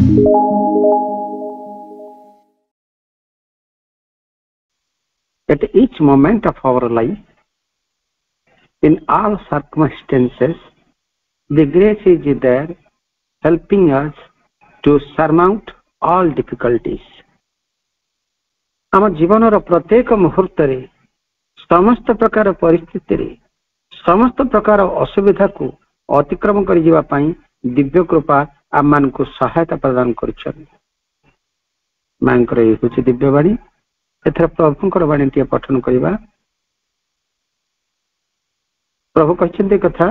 At each moment of our life, in all circumstances, the grace is there helping us to surmount all difficulties. आम जीवन प्रत्येक मुहूर्त समस्त प्रकार परिस्थिति समस्त प्रकार असुविधा को अतिक्रम कर दिव्य कृपा आम मान को सहायता प्रदान कर दिव्यवाणी एथर प्रभुंकर वाणी टी पठन करवा। प्रभु कहते कथा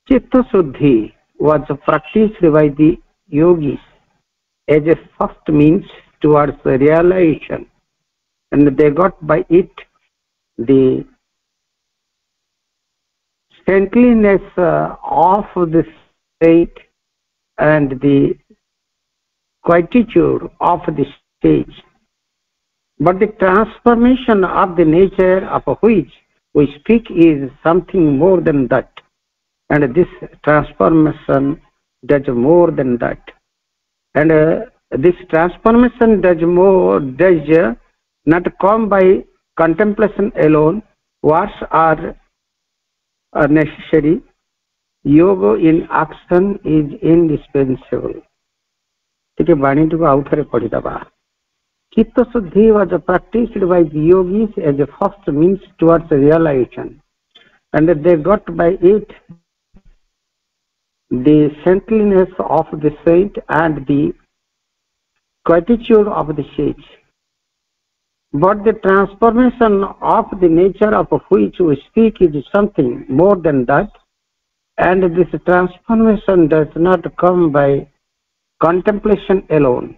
चित्त शुद्धि was practiced by the yogis as a first means towards realization, and they got by it the saintliness of the state and the quietude of the stage. But the transformation of the nature of which we speak is something more than that, and this transformation does more than that. And this transformation does not come by contemplation alone. Words are necessary. Yoga in action is indispensable. ठीक है, वाणी को आउ थे पढ़ी दबा। चित्त शुद्धि was practiced by the yogis as a first means towards realization, and they got by it the saintliness of the saint and the quietude of the sage. But the transformation of the nature of which we speak is something more than that, and this transformation does not come by contemplation alone.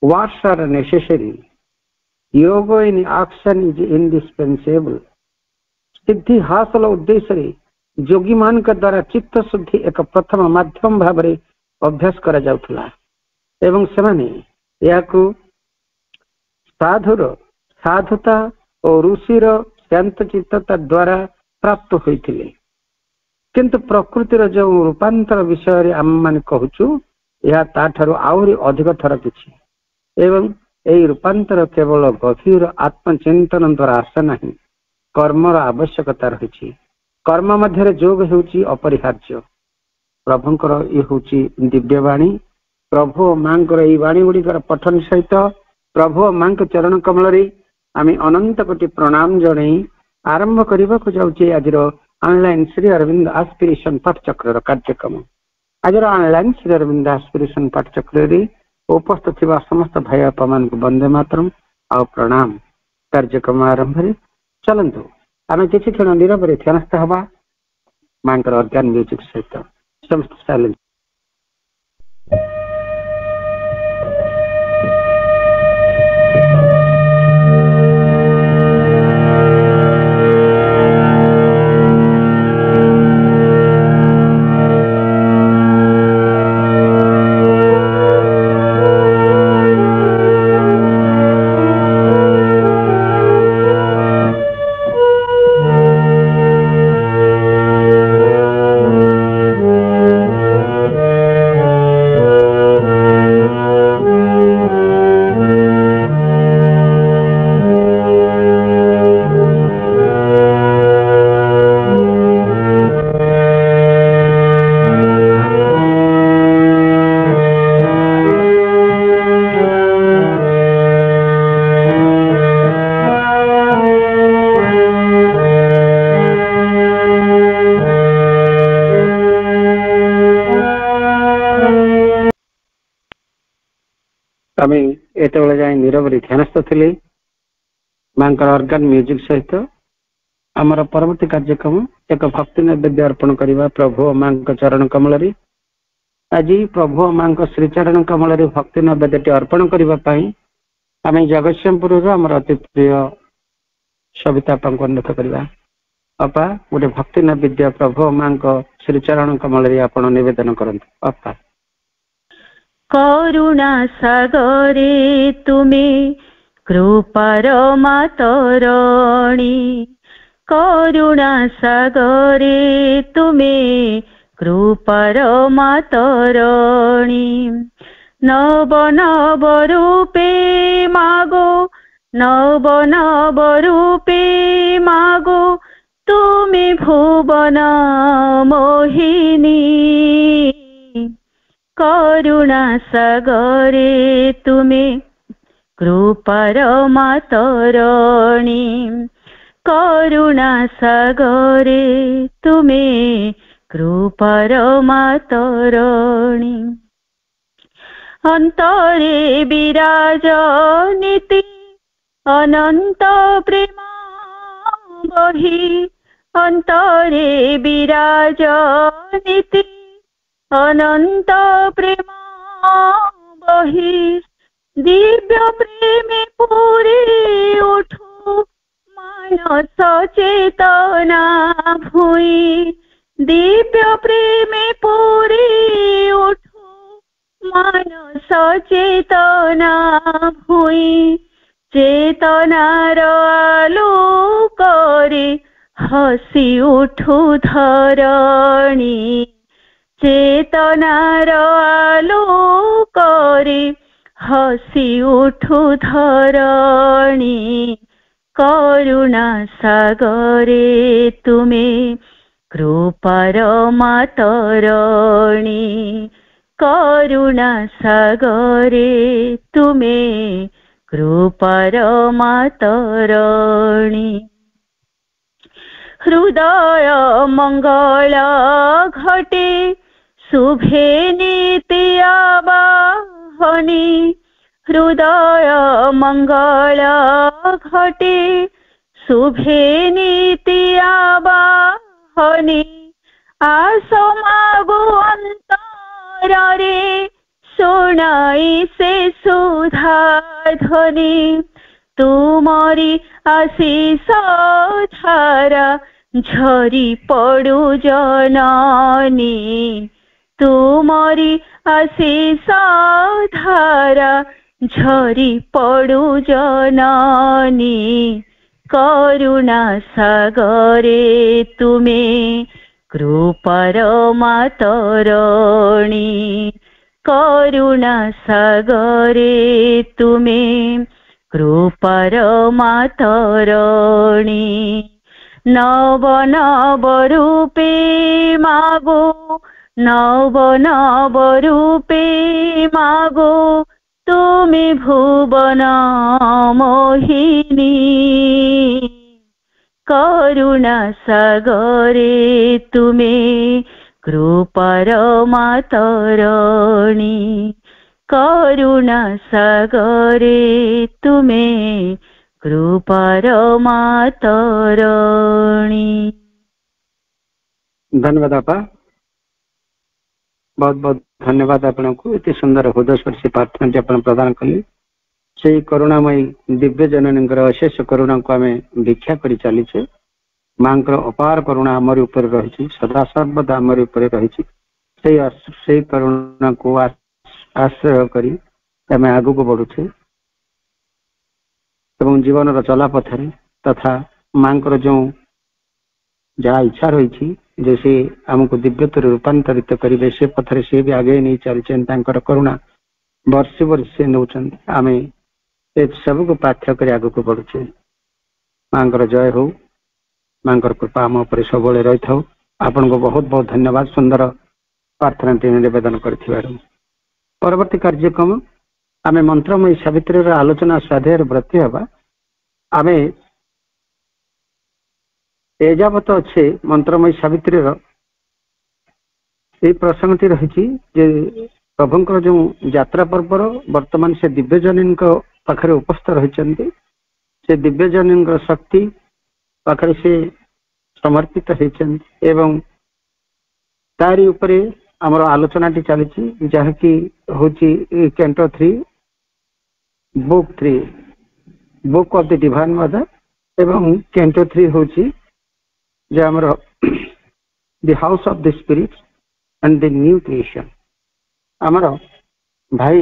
Words are necessary. Yoga in action is indispensable. सिद्धि हासिल उद्देश्य योगी मान के द्वारा चित्त शुद्धि एक प्रथम माध्यम भाव अभ्यास करा जाउथला एवं सेमाने याकू साधुर साधुता और ऋषिर शांत चित्तता द्वारा प्राप्त होइथिले। किंतु प्रकृतिर जो रूपांतर विषय आम मान कहूचु या ताठारु आउरी अधिक थर किछि, एवं एई रूपांतर केवल गभीर आत्मचिंतन द्वारा आसे नहीं, कर्मर आवश्यकता रही। कर्म मध्य जोग होउची अपरिहार्य। प्रभुंकर ये होउची दिव्यवाणी। प्रभु मांकर एई वाणी गुड़िकर पठन सहित प्रभु मांक चरण कमल रे आमी अनंत कोटि प्रणाम जणै आरंभ करबा को जाउची आजिर ऑनलाइन श्री अरविंद एस्पिरेशन पाठचक्र कार्यक्रम। आजिर ऑनलाइन श्री अरविंद एस्पिरेशन पाठचक्र रे उपस्थित थिबा समस्त भाई आपा मान को वंदे मातरम आ प्रणाम। कार्यक्रम आरंभ रे चलंतु आमे किछि क्षण नीरव रे ध्यानस्थ हवा मांकर ऑर्गन म्यूजिक सहित समस्त साइलेंस। एतबेले जाए नीरव ध्यानस्थ थिले मांकर ऑर्गन म्यूजिक सहित आमर परवर्ती कार्यक्रम एक भक्ति नैवेद्य अर्पण करवा प्रभु मां चरण कमल रे। आज प्रभु मां श्री चरण कमल रे भक्ति नैवेद्य अर्पण करने आम जगतसिंहपुर आमर अति प्रिय सविता को अनुरोध करवा। अपा गोटे भक्ति नैवेद्य प्रभु मां श्री चरण कमल रे आपण निवेदन करंतु। अपा करुणा सागरे तुमे कृपार मातरणी, करुणा सागरे तुमे कृपार मातरणी, নব নব রূপে মাগো, নব নব রূপে মাগো, তুমি ভুবন মোহিনী। করুণা সাগরে তুমি কৃপার মাতরণী। করুণা সাগরে তুমি কৃপার মাতরণী। অন্তরে বিরাজ নীতি অনন্ত প্রেম বহি। অন্তরে বিরাজ নীতি অনন্ত প্রেম বহি। দিব্য প্রেমে পুরি উঠু মানস চেতনা ভুই। দিব্য প্রেমে পুরি উঠু মানস চেতনা ভুই। চেতনার আলোকরে হসি উঠু ধরণী। চেতনার আলোকরে হসি উঠু ধরণী। করুণা সাগরে তুমি কৃপার মাতরণী। করুণা সাগরে তুমি কৃপার মাতরণী। হৃদয় মঙ্গল ঘটে শুভে নীতি আবাহনী। হৃদয় মঙ্গল ঘটে শুভে নীতি আবাহনী। আস মাগো অন্তরে শোনাই সে সুধা ধ্বনি। তুমরি আশিষ ধারা ঝরি পড়ু জননী। তুমরি আশিষ ধারা ঝরি পড়ু জননী। করুণা সাগরে তুমি কৃপার মাতরণী। করুণা সাগরে তুমি কৃপার মাতরণী। নব নব রূপে মাগো, নব নব রূপে মাগো, তুমি ভুবন মোহিনী। করুণা সাগরে তুমি কৃপার মাতরণী। করুণা সাগরে তুমি কৃপার মাতরণী। धन्यवाद आपा, बहुत बहुत धन्यवाद आपको इतने सुंदर हृदयस्पर्शी प्रार्थना आपण प्रदान कले। से करुणामयी दिव्य जननी अशेष करुणा को आम भिक्षा कर चलीचे। माँ अपार करुणा आमर उपर रही, सदा सर्वदा आमर उपर रही। से करुणा को आश्रय करी आम आग को बढ़ुचे एवं जीवन चला पथरे तथा माँ जो जहाँ इच्छा रही जे से आमको दिव्यतर रूपांतरित करेंगे से पथरे से भी आगे नहीं चलते। करुणा वर्ष वर्ष से नौ आम सब को पाथ्य कर आग को बढ़ुचे। माँ जय हो, माँ कृपा आम पर सब रही था। आपन को बहुत बहुत धन्यवाद सुंदर प्रार्थना निवेदन कर। परवर्ती कार्यक्रम आम मंत्रमयी सावित्री आलोचना स्वाध्याय व्रती हवा। आम एजावत अच्छे मंत्रमयी सावित्री प्रसंगटी रही प्रभुंकर जो यात्रा पर्वर वर्तमान से दिव्यजनी पाखे उपस्थित रही। से दिव्यजनी शक्ति पाखे से समर्पित एवं तारी उपरे आमर आलोचना चली जहाँकि हूँ canto 3 book 3 book of the divine mother एवं कैंटो 3 हूँ जे आमर the house of the spirit and the new creation. आमर भाई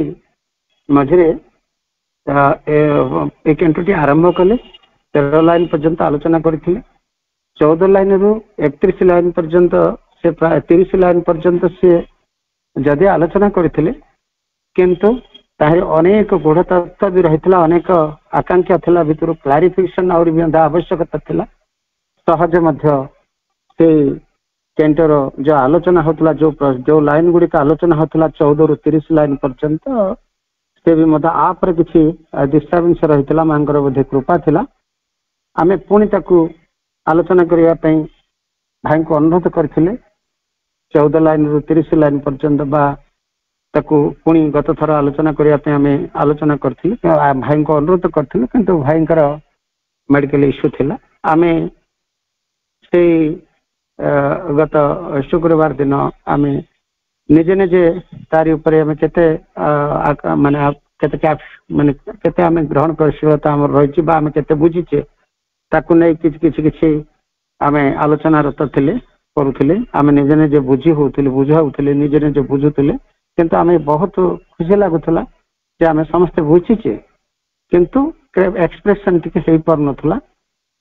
मझे एक कैंटोटी आरंभ कले 13 लाइन पर्यंत आलोचना करथिले। 14 लाइन रु 31 लाइन पर्यंत से प्राय 30 लाइन पर्यंत से जदि आलोचना करथिले किंतु ताहि अनेक गूढ़तत्व भी रही अनेक आकांक्षा थिला भितर क्लारिफिकेशन और भी आवश्यकता थिला सहज मध्य से कैंटर जो आलोचना होता जो लाइन गुड़िक आलोचना होता 14 ରୁ 30 लाइन पर्यंत से भी मत आप किसी डिस्टर्बेंस रही मांगर बोधे कृपा थिला आमे पुणी ताकू आलोचना करने भाई को अनुरोध करते 14 लाइन ରୁ 30 लाइन पर्यंत बा ताकू पुणी गत थर आलोचना करने आमे आलोचना करथिले भाई को अनुरोध करथिले किंतु भाई मेडिकल इश्यू थिला आमे से गत शुक्रवार दिन आमे निजे निजे तारी ऊपर आमे केते माने केते माने केते आमे ग्रहण करशीलता हमर रहिछि बा आमे केते बुझिछे ताकू नै किछ किछ किछ आमे आलोचना रत थिले करूथिले आमे निजे निजे बुझी होउथिले बुझाउथिले निजे निजे बुझुथिले किंतु आमे बहुत खुशी लागुथला जे आमे समस्त बुझिछे किंतु एक्सप्रेशन टिके सही पर नथला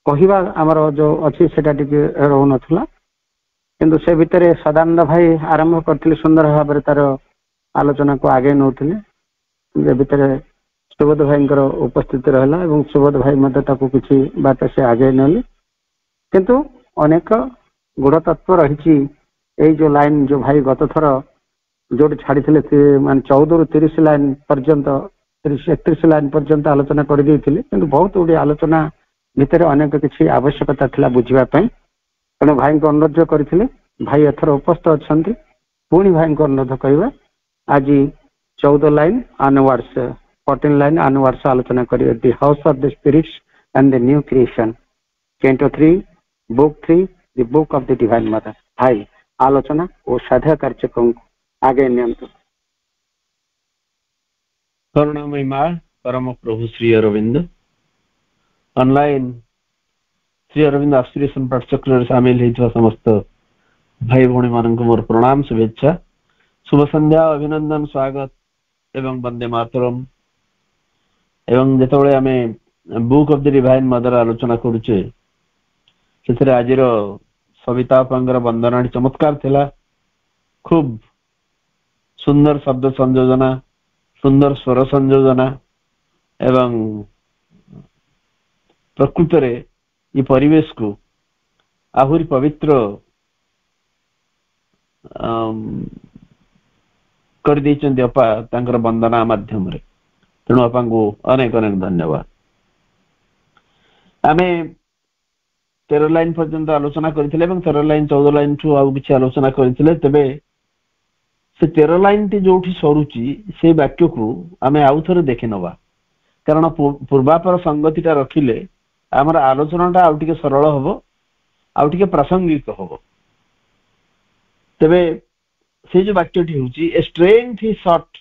कहिबा हमर जो अछि सेटा टिके रहउ नथला किंतु से भितर सदानंद भाई आरंभ करथिले सुंदर भाव तार आलोचना को आगे नौथिले जे भितर सुबोध भाई उपस्थित रहला एवं सुबोध भाई मध्य ताकू किसी बात से आगे नेले किंतु अनेक गुड़ तत्व रही जो लाइन जो भाई गत थर जो छाड़ी मान 14 ରୁ 30 लाइन पर्यंत 31 लाइन पर्यंत आलोचना कर किंतु बहुत गुड़ी आलोचना भितर अनेक किसी आवश्यकता थिला बुझापी तेणु भाई को अनुरोध करते भाई एथर उपस्थित अच्छा पुणी भाई को अनुरोध करवा आज 14 लाइन अनवर्ड्स 14 लाइन अनवर्ड्स आलोचना करेंगे the house of the spirits and the new creation canto 3 book 3 the book of the divine mother भाई आलोचना और साध्या कार्यक्रम आगे नियंत्रण करुणामयी माँ परम प्रभु श्री अरविंद ऑनलाइन श्री अरविंद एस्पिरेशन पाठचक्र सामिल होता समस्त भाई भौणी मान मोर प्रणाम शुभेच्छा शुभ संध्या अभिनंदन स्वागत एवं वंदे मातरम एवं जेतबेले आमे book of the divine mother आलोचना करूचे से आज सविता पंगर वंदना चमत्कार थिला खूब सुंदर शब्द संयोजना सुंदर स्वर संयोजना एवं प्रकृत रे ये परिवेश को आहुरी पवित्र कर देइचंदी अपा तांकर वंदना माध्यम रे तेणु अपा को अनेक अनेक धन्यवाद आमे 13 लाइन पर्यंत आलोचना करथिले एवं 13 लाइन 14 लाइन ठू आउ किछि आलोचना करथिले तबे से 13 लाइन टी जोठी सरुची से वाक्य को आमे आउ थरे देखि नबा कारण पूर्वापर संगतिटा रखिले आमर आलोचनाटा आउ टिके सरल हबो आउ टिके प्रासंगिक हबो तबे से जो वाक्यटी होची a strength is sought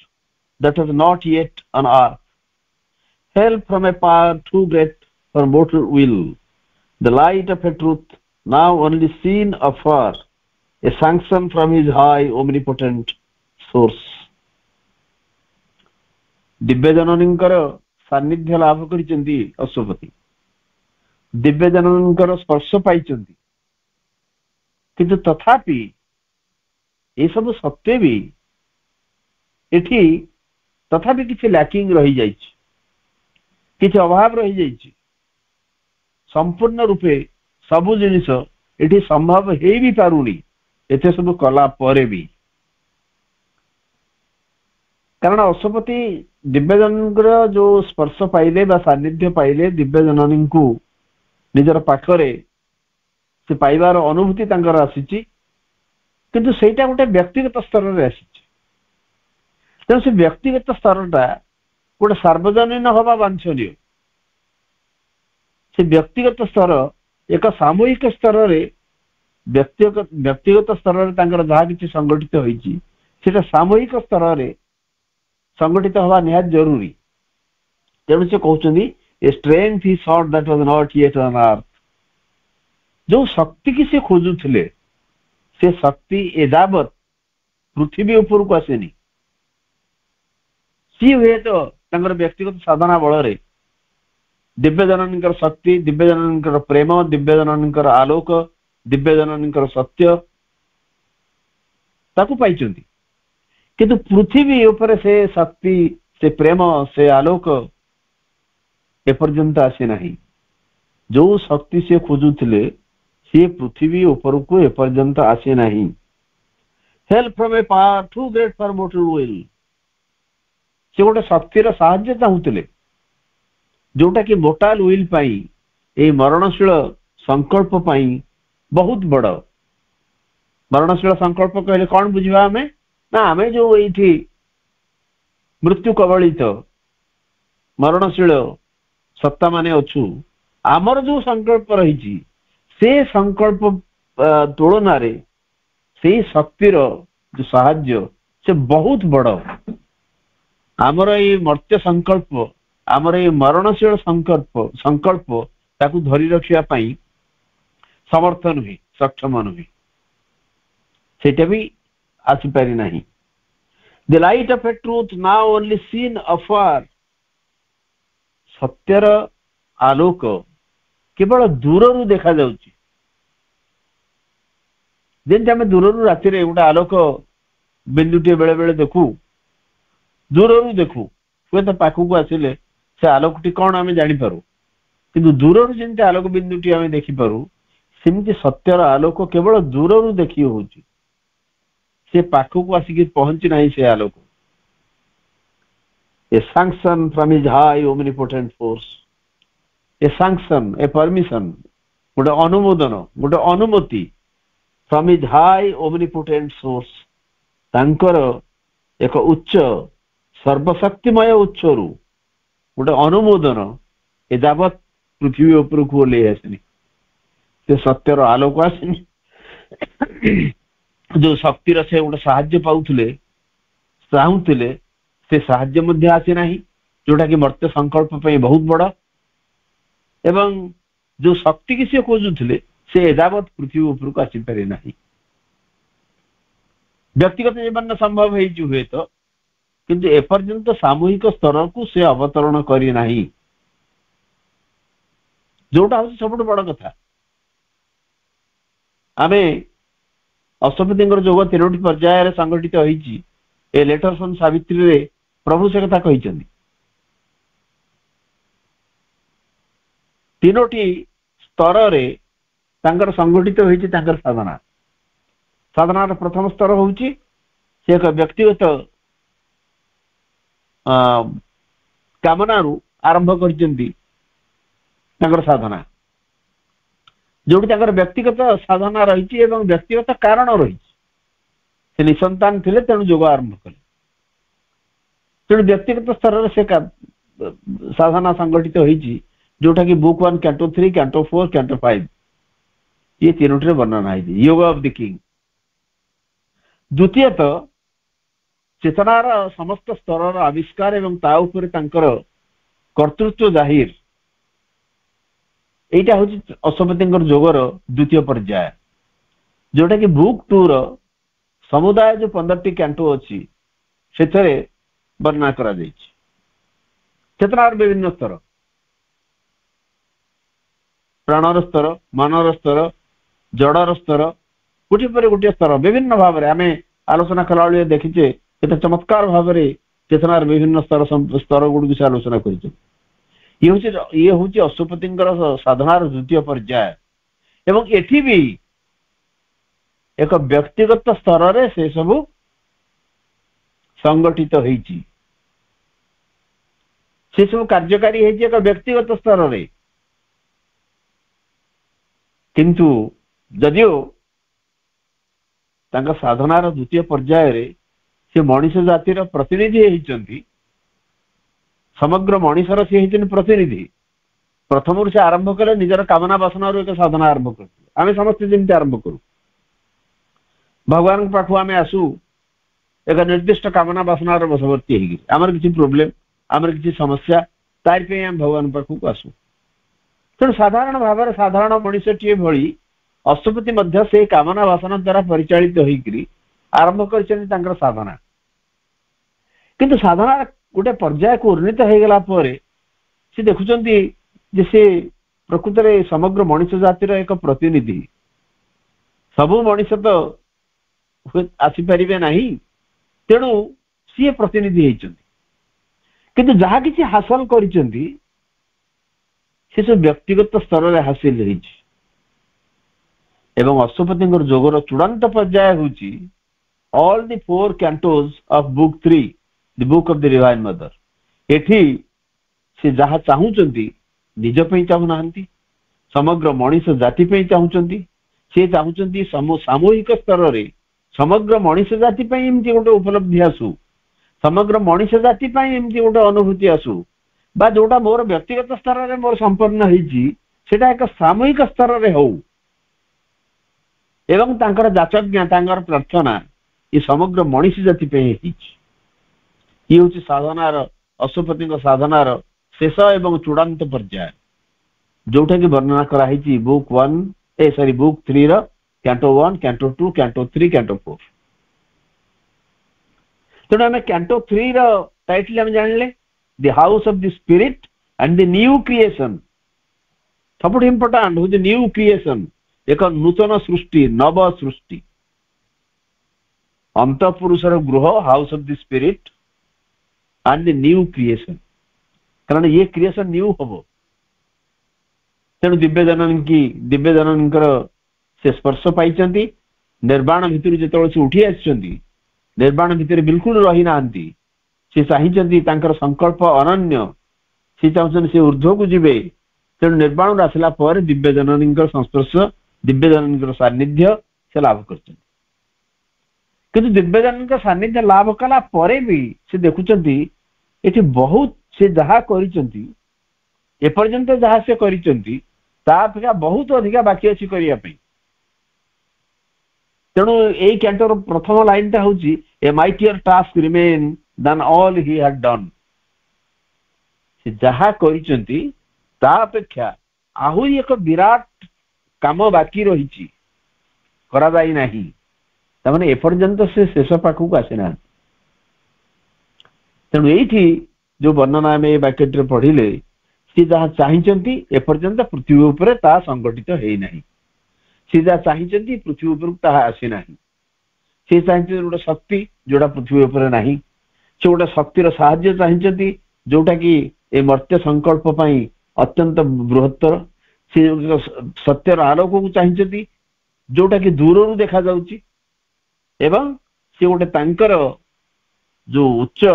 that has not yet on earth help from a power too great for mortal will the light of a truth now only seen afar a sanction from his high omnipotent source दिव्य जननींकर सान्निध्य लाभ करिसेंती अश्वपति दिव्य जननींकर स्पर्श पाइचंती किंतु तथापि ये सब सत्य भी एठी तथापि किसी लैकिंग रही जाइछि किसी अभाव रही जाइछि संपूर्ण रूपे सबु जिनिस एठी संभव हे भी पारुनी एते सब कला परे भी कारण अश्वपति दिव्य जननींकर जो स्पर्श पाइले बा सान्निध्य पाइले दिव्य जननी को निजर पाखरे से पाइबार अनुभूति तांकर आसीची किंतु सेटा गोटे व्यक्तिगत स्तर रे आसीची तेणु से व्यक्तिगत स्तरटा गोटे सार्वजनीन हवा वांछनीय से व्यक्तिगत स्तर एक सामूहिक स्तर रे व्यक्तिगत स्तर रे तांकर जहा किछि संगठित होईची सेटा सामूहिक स्तर रे संगठित हवा निहात जरूरी तेणु से कहउछंदी a strength is sought that was not yet on earth जो शक्ति की से खोजुथिले से शक्ति एदावत पृथ्वी ऊपर को आसेनी सी हुए तो तांकर व्यक्तिगत साधना बल रे दिव्य जननींकर शक्ति दिव्य जननींकर प्रेम दिव्य जननींकर आलोक दिव्य जननींकर सत्य ताकू पाइचंती କିନ୍ତୁ ପୃଥିବୀ ଉପରେ ସେ ଶକ୍ତି, ସେ ପ୍ରେମ, ସେ ଆଲୋକ ଏପର୍ଯ୍ୟନ୍ତ ଆସିନାହିଁ। ଯୋଉ ଶକ୍ତି ସେ ଖୋଜୁଥିଲେ ସେ ପୃଥିବୀ ଉପରକୁ ଏପର୍ଯ୍ୟନ୍ତ ଆସିନାହିଁ। Help from a power too great for mortal will, ସେ ଗୋଟେ ଶକ୍ତିର ସାହାଯ୍ୟ ଚାହୁଁଥିଲେ ଯୋଉଟା କି ମୋର୍ଟାଲ ୱିଲ୍ ପାଇଁ, ଏଇ ମରଣଶୀଳ ସଂକଳ୍ପ ପାଇଁ ବହୁତ ବଡ। ମରଣଶୀଳ ସଂକଳ୍ପ କହିଲେ କଣ ବୁଝିବା ଆମେ? ନା ଆମେ ଯୋଉ ଏଇଠି ମୃତ୍ୟୁ କବଳିତ ମରଣଶୀଳ ସତ୍ତା ମାନେ ଅଛୁ, ଆମର ଯୋଉ ସଂକଳ୍ପ ରହିଛି ସେ ସଂକଳ୍ପ ତୁଳନାରେ ସେଇ ଶକ୍ତିର ଯୋଉ ସାହାଯ୍ୟ ସେ ବହୁତ ବଡ। ଆମର ଏଇ ମର୍ତ୍ତ୍ୟ ସଂକଳ୍ପ, ଆମର ଏଇ ମରଣଶୀଳ ସଂକଳ୍ପ ତାକୁ ଧରି ରଖିବା ପାଇଁ ସମର୍ଥ ନୁହେଁ, ସକ୍ଷମ ନୁହେଁ, ସେଇଟା ବି ଆସିପାରି ନାହିଁ। The light of a truth now only seen afar, ସତ୍ୟର ଆଲୋକ କେବଳ ଦୂରରୁ ଦେଖାଯାଉଛି। ଯେମିତି ଆମେ ଦୂରରୁ ରାତିରେ ଗୋଟେ ଆଲୋକ ବିନ୍ଦୁଟିଏ ବେଳେ ବେଳେ ଦେଖୁ, ଦୂରରୁ ଦେଖୁ, ହୁଏତ ପାଖକୁ ଆସିଲେ ସେ ଆଲୋକଟି କଣ ଆମେ ଜାଣିପାରୁ, କିନ୍ତୁ ଦୂରରୁ ଯେମିତି ଆଲୋକ ବିନ୍ଦୁଟି ଆମେ ଦେଖିପାରୁ, ସେମିତି ସତ୍ୟର ଆଲୋକ କେବଳ ଦୂରରୁ ଦେଖି ହଉଛି, ସେ ପାଖକୁ ଆସିକି ପହଞ୍ଚି ନାହିଁ ସେ ଆଲୋକ। A sanction from his high omnipotent force, a sanction, a permission, ଗୋଟେ ଅନୁମୋଦନ, ଗୋଟେ ଅନୁମତି, from his high omnipotent source, ତାଙ୍କର ଏକ ଉଚ୍ଚ ସର୍ବଶକ୍ତିମୟ ଉଚ୍ଚରୁ ଗୋଟେ ଅନୁମୋଦନ ଏ ଯାବତ୍ ପୃଥିବୀ ଉପରକୁ ଓହ୍ଲେଇ ଆସିନି। ସେ ସତ୍ୟର ଆଲୋକ ଆସିନି। ଯୋଉ ଶକ୍ତିର ସେ ଗୋଟେ ସାହାଯ୍ୟ ପାଉଥିଲେ, ଚାହୁଁଥିଲେ, ସେ ସାହାଯ୍ୟ ମଧ୍ୟ ଆସିନାହିଁ, ଯୋଉଟା କି ମର୍ତ୍ତ୍ୟ ସଂକଳ୍ପ ପାଇଁ ବହୁତ ବଡ। ଏବଂ ଯୋଉ ଶକ୍ତି କି ସେ ଖୋଜୁଥିଲେ ସେ ଏଯାବତ୍ ପୃଥିବୀ ଉପରକୁ ଆସିପାରି ନାହିଁ। ବ୍ୟକ୍ତିଗତ ଜୀବନରେ ସମ୍ଭବ ହେଇଛି ହୁଏତ, କିନ୍ତୁ ଏପର୍ଯ୍ୟନ୍ତ ସାମୂହିକ ସ୍ତରକୁ ସେ ଅବତରଣ କରିନାହିଁ, ଯୋଉଟା ହଉଛି ସବୁଠୁ ବଡ କଥା। ଆମେ ଅଶ୍ୱପତିଙ୍କର ଯୋଗ 3ଟି ପର୍ଯ୍ୟାୟରେ ସଂଗଠିତ ହେଇଛି। ଏ ଲେଟର୍ସ ଅନ୍ ସାବିତ୍ରୀରେ ପ୍ରଭୁ ସେ କଥା କହିଛନ୍ତି। 3ଟି ସ୍ତରରେ ତାଙ୍କର ସଂଗଠିତ ହୋଇଛି ତାଙ୍କର ସାଧନା। ସାଧନାର ପ୍ରଥମ ସ୍ତର ହଉଛି ସେ ଏକ ବ୍ୟକ୍ତିଗତ କାମନାରୁ ଆରମ୍ଭ କରିଛନ୍ତି ତାଙ୍କର ସାଧନା, ଯୋଉଠି ତାଙ୍କର ବ୍ୟକ୍ତିଗତ ସାଧନା ରହିଛି ଏବଂ ବ୍ୟକ୍ତିଗତ କାରଣ ରହିଛି। ସେ ନିଃସନ୍ତାନ ଥିଲେ, ତେଣୁ ଯୋଗ ଆରମ୍ଭ କଲେ। ତେଣୁ ବ୍ୟକ୍ତିଗତ ସ୍ତରରେ ସେ ସାଧନା ସଂଗଠିତ ହେଇଛି, ଯୋଉଟା କି ବୁକ୍ 1, କ୍ୟାଣ୍ଟୋ 3, କ୍ୟାଣ୍ଟୋ 4, କ୍ୟାଣ୍ଟୋ 5 ये 3টিରେ ବର୍ଣ୍ଣନା ହେଇଛି, योग ଅଫ୍ ଦି କିଙ୍ଗ। ଦ୍ୱିତୀୟତଃ ଚେତନାର ସମସ୍ତ ସ୍ତରର ଆବିଷ୍କାର ଏବଂ ତା ଉପରେ ତାଙ୍କର କର୍ତ୍ତୃତ୍ୱ ଜାହିର, এইটা হচ্ছে ଅଶ୍ୱପତିଙ୍କର ଯୋଗର ଦ୍ୱିତୀୟ ପର୍ଯ୍ୟାୟ, ଯୋଉଟା କି ବୁକ୍ 2ର ସମୁଦାୟ ଯୋଉ 15ଟି କ୍ୟାଣ୍ଟୋ ଅଛି ସେଥିରେ ବର୍ଣ୍ଣନା କରାଯାଇଛି। ଚେତନାର ବିଭିନ୍ନ ସ୍ତର, ପ୍ରାଣର ସ୍ତର, ମନର ସ୍ତର, ଜଡର ସ୍ତର, ଗୋଟିଏ ପରେ ଗୋଟିଏ ସ୍ତର ବିଭିନ୍ନ ଭାବରେ ଆମେ ଆଲୋଚନା କଲାବେଳେ ଦେଖିଛେ କେତେ ଚମତ୍କାର ଭାବରେ ଚେତନାର ବିଭିନ୍ନ ସ୍ତର ଗୁଡିକୁ ସେ ଆଲୋଚନା କରିଛନ୍ତି। ଇଏ ହଉଛି ଅଶ୍ୱପତିଙ୍କର ସାଧନାର ଦ୍ୱିତୀୟ ପର୍ଯ୍ୟାୟ। ଏବଂ ଏଠି ବି ଏକ ବ୍ୟକ୍ତିଗତ ସ୍ତରରେ ସେ ସବୁ ସଂଗଠିତ ହେଇଛି, ସେ ସବୁ କାର୍ଯ୍ୟକାରୀ ହେଇଛି ଏକ ବ୍ୟକ୍ତିଗତ ସ୍ତରରେ। କିନ୍ତୁ ଯଦିଓ ତାଙ୍କ ସାଧନାର ଦ୍ୱିତୀୟ ପର୍ଯ୍ୟାୟରେ ସେ ମଣିଷ ଜାତିର ପ୍ରତିନିଧି ହେଇଛନ୍ତି, ସମଗ୍ର ମଣିଷର ସେ ହେଇଛନ୍ତି ପ୍ରତିନିଧି। ପ୍ରଥମରୁ ସେ ଆରମ୍ଭ କଲେ ନିଜର କାମନା ବାସନାରୁ ଏକ ସାଧନା ଆରମ୍ଭ କରିଥିଲେ। ଆମେ ସମସ୍ତେ ଯେମିତି ଆରମ୍ଭ କରୁ, ଭଗବାନଙ୍କ ପାଖକୁ ଆମେ ଆସୁ ଏକ ନିର୍ଦ୍ଦିଷ୍ଟ କାମନା ବାସନାର ବଶବର୍ତ୍ତୀ ହେଇକି, ଆମର କିଛି ପ୍ରୋବ୍ଲେମ, ଆମର କିଛି ସମସ୍ୟା, ତାରି ପାଇଁ ଆମେ ଭଗବାନଙ୍କ ପାଖକୁ ଆସୁ। ତେଣୁ ସାଧାରଣ ଭାବରେ ସାଧାରଣ ମଣିଷଟିଏ ଭଳି ଅଶ୍ୱପତି ମଧ୍ୟ ସେଇ କାମନା ବାସନା ଦ୍ୱାରା ପରିଚାଳିତ ହେଇକରି ଆରମ୍ଭ କରିଛନ୍ତି ତାଙ୍କର ସାଧନା। କିନ୍ତୁ ସାଧନା ଗୋଟେ ପର୍ଯ୍ୟାୟକୁ ଉନ୍ନୀତ ହେଇଗଲା ପରେ ସେ ଦେଖୁଛନ୍ତି ଯେ ସେ ପ୍ରକୃତରେ ସମଗ୍ର ମଣିଷ ଜାତିର ଏକ ପ୍ରତିନିଧି। ସବୁ ମଣିଷ ତ ଆସିପାରିବେ ନାହିଁ, तेणु सी प्रतिनिधि होती किंतु जहाँ किसी हासिल करिसेंती से सब व्यक्तिगत स्तर में हासिल होइछि एवं अश्वपति जोगर चूड़ांत पर्याय होची all the 4 cantos of book 3 the book of the divine mother एठी से जहाँ चाहूचंती निज पई चाहू नाहंती समग्र मनीष जाति पई चाहूचंती से चाहूचंती सामूहिक स्तर रे समग्र मनीष जाति पई एमती गोटे उपलब्धि आसु समग्र मनीष जाति पई एमती गोटे अनुभूति आसु बा जोटा मोर व्यक्तिगत स्तर रे मोर संपन्न होईची सेटा एक सामूहिक स्तर रे हो एवं तांकर जाचज्ञा तांकर प्रार्थना ये समग्र मनीष जाति पे ये हूँ साधनार अश्वपति साधनार शेष एवं चूड़ांत पर्याय जोटा कि वर्णना कराई बुक 1 बुक 3 रो कैंटो 1 कैंटो 2 कैंटो 3 कैंटो 4 तेणु आम कैंटो 3 रो टाइटल आम जानले the house of the spirit and the new creation सबुठ इंपोर्टाट हूँ न्यू क्रिएशन एक नूतन सृष्टि नव सृष्टि अंतपुरुषर गृह house of the spirit and the new creation कारण ये क्रिएशन न्यू हम तेणु दिव्य जननी से स्पर्श पाई निर्वाण भितर जो से उठी आसी निर्वाण भितर बिल्कुल रही ना सी चाहिए संकल्प अनन्य सी चाहते से ऊर्ध्व को जीवे तेणु निर्वाण आसला पर दिव्य जननी संस्पर्श दिव्य जननी सान्निध्य से लाभ कर दिव्य जननी सान्निध्य लाभ कला परे भी से देखुंट ये बहुत से जहा एपर्यंत जहा से करें बहुत अधिका बाकी अच्छी करने तेणु यही कैंटर प्रथम लाइन टा हूँ a mightier task remain than all he had done से जहा करेक्षा आहरी एक विराट काम बाकी रही करा जाई नहीं तमाने एपर्यंत से शेष पाखक आसीना तेणु ये जो वर्णना आम वाक्य पढ़िले सी जहाँ चाहती एपर्यंत पृथ्वी उपर ता संगठित होना सी जहाँ चाहती पृथ्वी उपरक ता आसीना सी चाहते गोटे शक्ति जोटा पृथ्वी उपर ना से गोटे शक्तिर साहाय्य चाहती जोटा कि ए मर्त्य संकल्प अत्यंत बृहत्तर से सत्यर आलोक को चाहती जोटा कि दूर देखा जाउची एवं से गोटे तांकर जो उच्च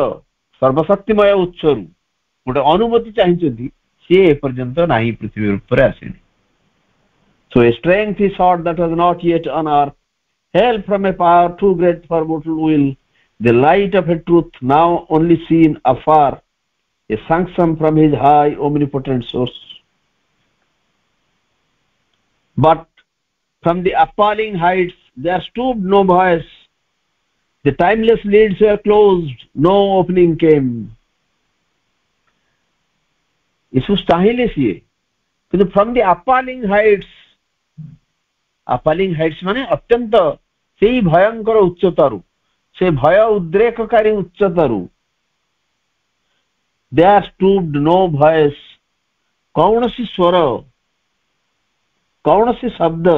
सर्वशक्तिमय उत्स गोटे अनुमति चाहती सी एपर्यंत नहीं पृथ्वी उपर आसेनी सो a strength is sought that was not yet on earth help from a power too great for mortal will the light of a truth now only seen afar a sanction from his high omnipotent source but from the appalling heights there stooped no voice the timeless lids were closed no opening came इसको चाहिए सी किंतु from the appalling heights माने अत्यंत से भयंकर उच्चतारू से भय उद्रेककारी उच्चतारू there stooped no voice कौन सी स्वर कौन सी शब्द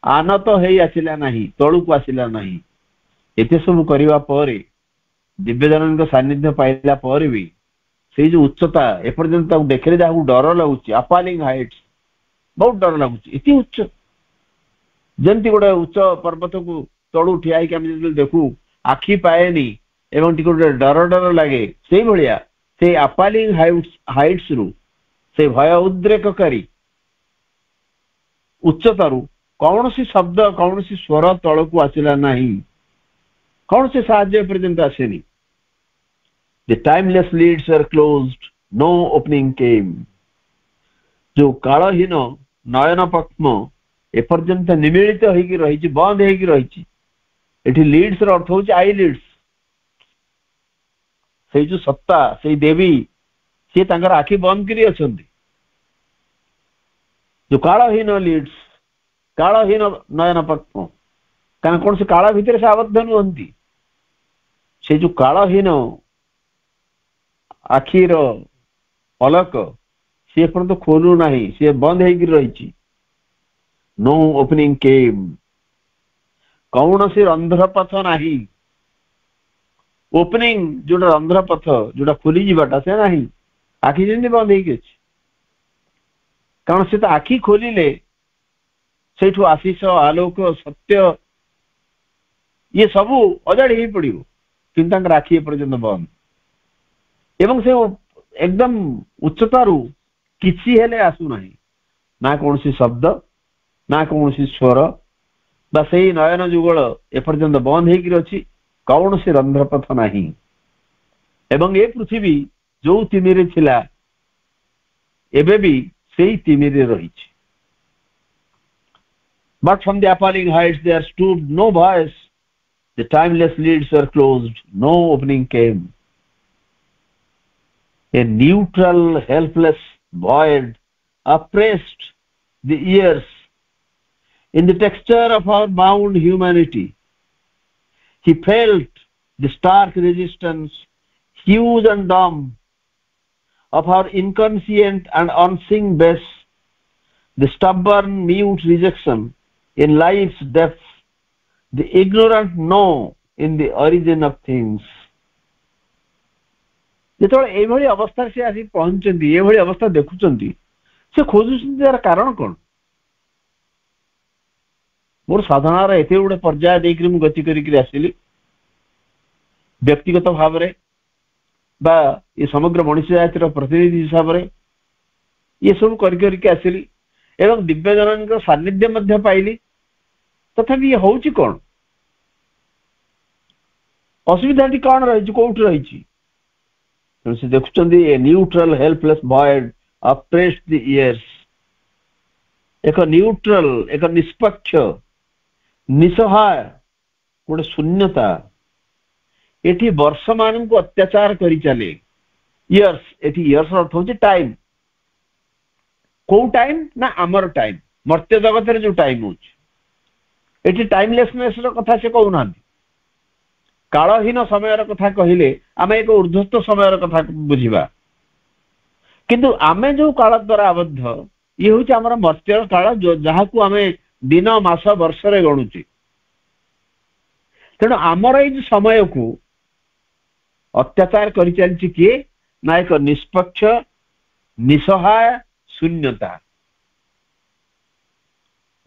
आनत है आसिला नहीं तलू को आसिला नहीं एते सब करवा पर दिव्य जननी सानिध्य पाइला पर भी से जो उच्चता एपर्यंत देखले जहाँ डर लगुच अपालिंग हाइट्स बहुत डर लगुच इति उच्च जमती गोटे उच्च पर्वत को तलू ठिया देखू आखि पाएनी एवं टी गोटे डर डर लगे से भाया से अपालिंग हाइट्स रु से भय उद्रेककारी उच्चतारू कौन सी शब्द कौन सी स्वर तल को आसिला नहीं कौन से साहाय्य पर्यंत आसेनी the timeless lids are closed no opening came जो कालहीन नयन पक्ष्म एपर्यंत निमिलित होगी रही बंद होगी रही एठी लीड्स र अर्थ होची आई लीड्स से जो सत्ता से देवी सी तांकर आखि बंद करी अछंती जो कालहीन लीड्स कालहीन नयन पक्ष्म कारण कौन से काला भितर से आबद्ध नुहंती से जो कालहीन आखिर पलक सी पर्यंत खोलू नहीं सी बंद होगी रही नो ओपनिंग केम कौन से रंध्र पथ नहीं ओपनिंग जोटा रंध्रपथ जोटा खोली जावाटा से नहीं आखि जमी बंद होगी कारण से तो आखि खोलिले से आशीष आलोक सत्य ये सबू अजाड़ी हो पड़ो कि आखि एपर्यंत बंद एवं से एकदम उच्चतारू किसी हेले आसुना ना कौन शब्द ना कौन स्वर बा से नयन जुगल एपर्यंत बंद होगी कौन से रंध्रपथ नहीं एवं ये पृथ्वी जो तिमिरे थिला एबे भी से तिमिरे रही but from the appalling heights there stood no voice, the timeless lids were closed, no opening came. A neutral, helpless void oppressed the ears in the texture of our bound humanity. He felt the stark resistance, huge and dumb, of our inconscient and unseen base, the stubborn, mute rejection in life's depths, the ignorant no in the origin of things. ଯେତେବେଳେ ଏଇଭଳି ଅବସ୍ଥାରେ ସେ ଆସି ପହଞ୍ଚନ୍ତି ଏଭଳି ଅବସ୍ଥା ଦେଖୁଛନ୍ତି ସେ ଖୋଜୁଛନ୍ତି ତାର କାରଣ କଣ ମୋର ସାଧନାର ଏତେ ଗୁଡେ ପର୍ଯ୍ୟାୟ ଦେଇକରି ମୁଁ ଗତି କରିକି ଆସିଲି ବ୍ୟକ୍ତିଗତ ଭାବରେ ବା ଏ ସମଗ୍ର ମଣିଷ ଜାତିର ପ୍ରତିନିଧି ହିସାବରେ ये सब करके आसिली एवं दिव्यजन सान्निध्य पाइली तथापि ये होची कौन असुविधा कौन रही कौट रही से देखुं a neutral helpless void oppressed the years एक न्यूट्रल एक निष्पक्ष निसहाय गोटे शून्यता एठी वर्ष मान को अत्याचार करी चले इयर्स एठी इयर्स अर्थ होची टाइम को टाइम ना आमर टाइम मर्त्य जगत जो टाइम होची टाइमलेसनेस कथा से कहूना कालहीन समय कथा कहले आम एक ऊर्ध्वस्त समय कथा बुझा किंतु आमे जो काल द्वारा आबद्ध ये हूँ आम मर्त्य काल जहाँ को आम दिन मास वर्ष गणुचे तेणु आमर ये समय को अत्याचार कर चलती किए ना एक निष्पक्ष निसहाय शून्यता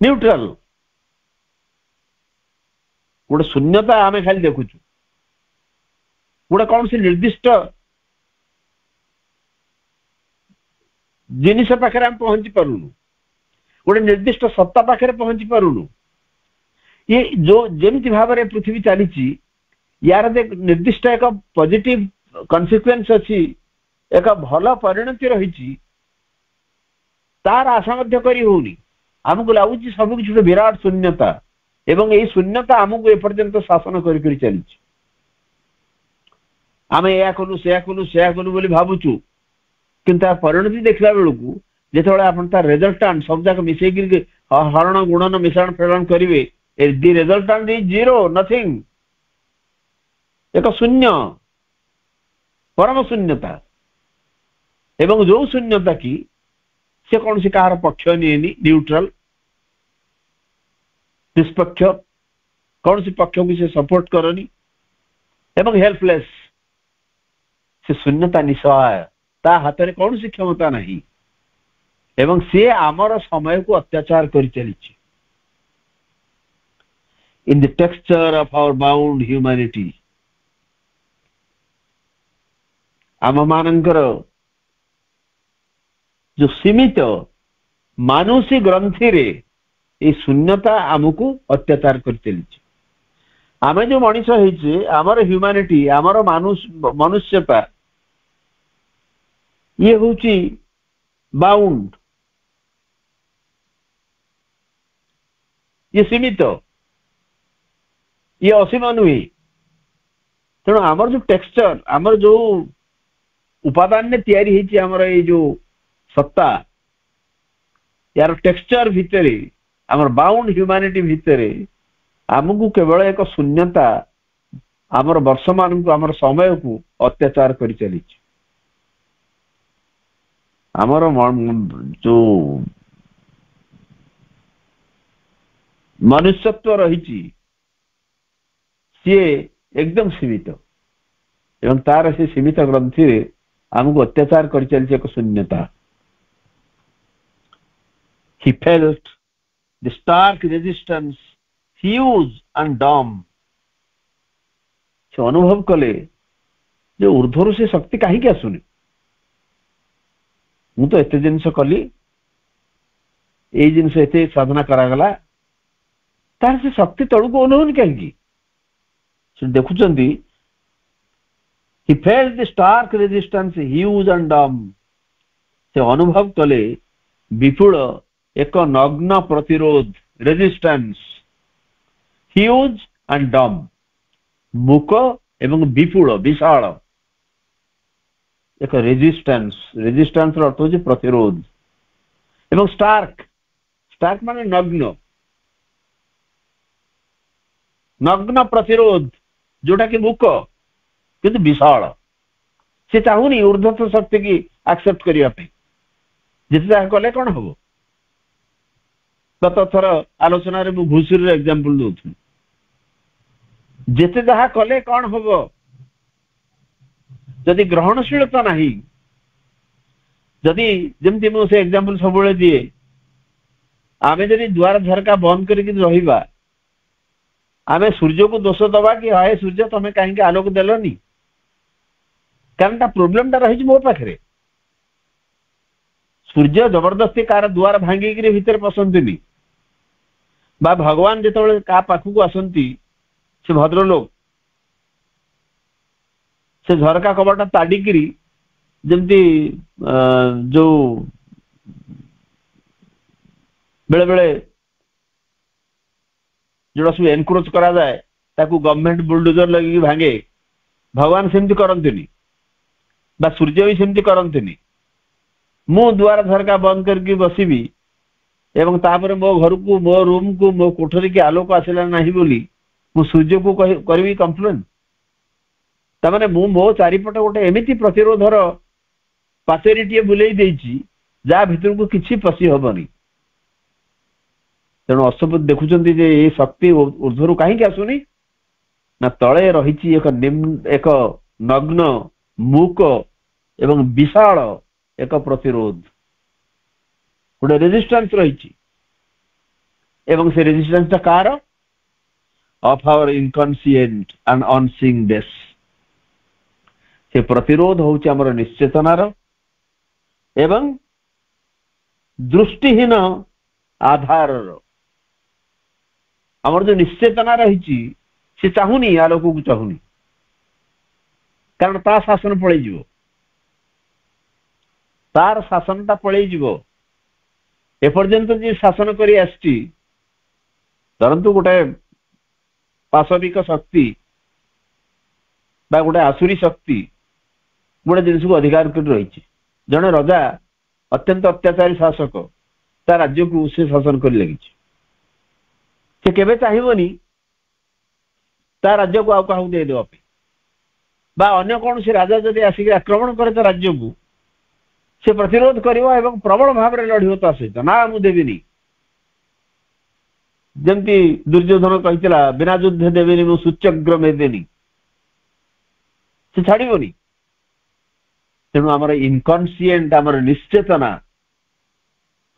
न्यूट्रल गोटे शून्यता आम खाली देखुचु गोटे कौन से निर्दिष्ट जिनिस पाखे आम पहुंची पारुनु गोटे निर्दिष्ट सत्ता पाखे पहुंची पारुनु ये जो जेमती भाव में पृथ्वी चली यार निर्दिष्ट एक पॉजिटिव कॉन्सिक्वेंस अच्छी एक भल परिणति रही तार आशा मध्य करी होनी आमको लगुच सब किसी विराट शून्यता एवं यही शून्यता आमको एपर्यंत शासन करी चली आम या कलु से कलु बोली भावुचु किंतु परिणति देखला बेलू जो आप रेजल्टांट सब जाक मिसेक हरण गुणन मिश्रण फेरण करेंगे दि रेजल्टांट इज जीरो नथिंग एक शून्य परम शून्यता एवं जो शून्यता की से कौन सी कहार पक्ष नहीं न्यूट्रल निष्पक्ष कौन सी पक्ष को से सपोर्ट करनी एवं हेल्पलेस से शून्यता निसहाय ता हाथ में कौन सी क्षमता नहीं एवं से आमर समय को अत्याचार कर चली in the texture of our bound humanity आम मानकर जो सीमित मानुषी ग्रंथि रे ये शून्यता आमको अत्याचार कर चली आम जो मनीष होइछे आमर ह्यूमैनिटी आमर मनुष्यता ये होची बाउंड ये सीमित ये असीम नुहे तेणु आमर जो टेक्सचर आमर जो उपादान ने तैयारी होइछे आमर ये जो सत्ता यार टेक्सचर भितर आमर बाउंड ह्यूमैनिटी भितर आमको केवल एक शून्यता आमर वर्षमान को आमर समय को अत्याचार कर चली आमर जो मनुष्यत्व रही सी एकदम सीमित एवं तार से सीमित ग्रंथि आमको अत्याचार कर चलছে एक शून्यता। He felt the stark resistance, huge and dumb। से अनुभव कले जो ऊर्ध्वर से शक्ति कहीं आसुनी, मु तो एते जिनस कली ए जिनस एते साधना करागला तार से शक्ति तळुको ओनहुन कहीं से देखुचंदी। He felt the stark resistance, huge and dumb। से अनुभव कले विपुल एक नग्न प्रतिरोध, रेजिस्टेंस, ह्यूज एंड डम्ब, मूक एवं विपुल विशाल एक रेजिस्टेंस। रेजिस्टेंस अर्थ हो प्रतिरोध एवं स्टार्क। स्टार्क माने नग्न, नग्न प्रतिरोध जोटा कि मूक किंतु विशाल। से चाहूनी ऊर्ध्व शक्ति की एक्सेप्ट करने जिते कले कौन हम। गत थर आलोचन में घुषुरी एग्जांपल दूसरी जिते जहा कले कौन हम जदि ग्रहणशीलता नहीं, जदि जमती मुझे एग्जांपल सब दिए आमे जदि द्वार झरका बंद करके रहिबा, आमे सूर्य को दोष दबा कि हाय सूर्य तमे कहीं आलोक देलनी, कारण प्रोब्लेम टा रही मो पाखे। सूर्य जबरदस्ती कार द्वार भांगिक भितर पसंदी बा भगवान जो का पाखक आसती से भद्रलोक से झरका कबाटा ताड़िकी जमती जो बेले बेले जोड़ा सब एनक्रोच करा जाए ताकू गवर्नमेंट बुलडोजर लगी भांगे, भगवान सेमती करंतनी बा सूर्य भी सेमती करंतनी। मु द्वार झरका बंद करके बसबी एवं तापर मो घर को, मो रूम को, मो कोठरी की आलोक आसला नहीं बोली मु सूर्य को करी कंप्लेन। तमाने मु मो चारिपट गोटे एमिति प्रतिरोधर पाचेरी बुले जहाँ भितर को किसी पशि हेनी। तेणु अशुभ देखुं ये शक्ति ऊर्ध्वर कहीं आसुनी ना तले रही एक नग्न मूक एवं विशाल एक प्रतिरोध, गोटे रेजिस्टेंस रही। एवं से रेजिस्टेंस कार of our inconscient and unseeing base. से प्रतिरोध होउची हमर निश्चेतनार एवं दृष्टिहीन आधार। हमर जो निश्चेतना रही से चाहूनी आलोक को चाहूनी, कारण ता शासन पलैज, तार शासनटा पलैज। एपर्यंत जी शासन करी आसची परंतु गोटे पाशविक शक्ति बा गोटे आसुरी शक्ति गोटे जिनस को अधिकार कर रही। जड़े राजा अत्यंत अत्याचारी शासक ता राज्य को से शासन कर लगी, से केबे चाहिबनी ता राज्य को आउ दे देवा बा अन्य कौन से राजा जदि आसिक आक्रमण करे तो राज्य को से प्रतिरोध करिवो एवं प्रबल भाव में लड़ियो ता सहित ना मु देविनी। जमती दुर्योधन कहितला बिना युद्ध देविनी मु सूच्यग्र में देनी, से छाड़बनी। तेणु आमर इनकॉन्शिएंट आमर निश्चेतना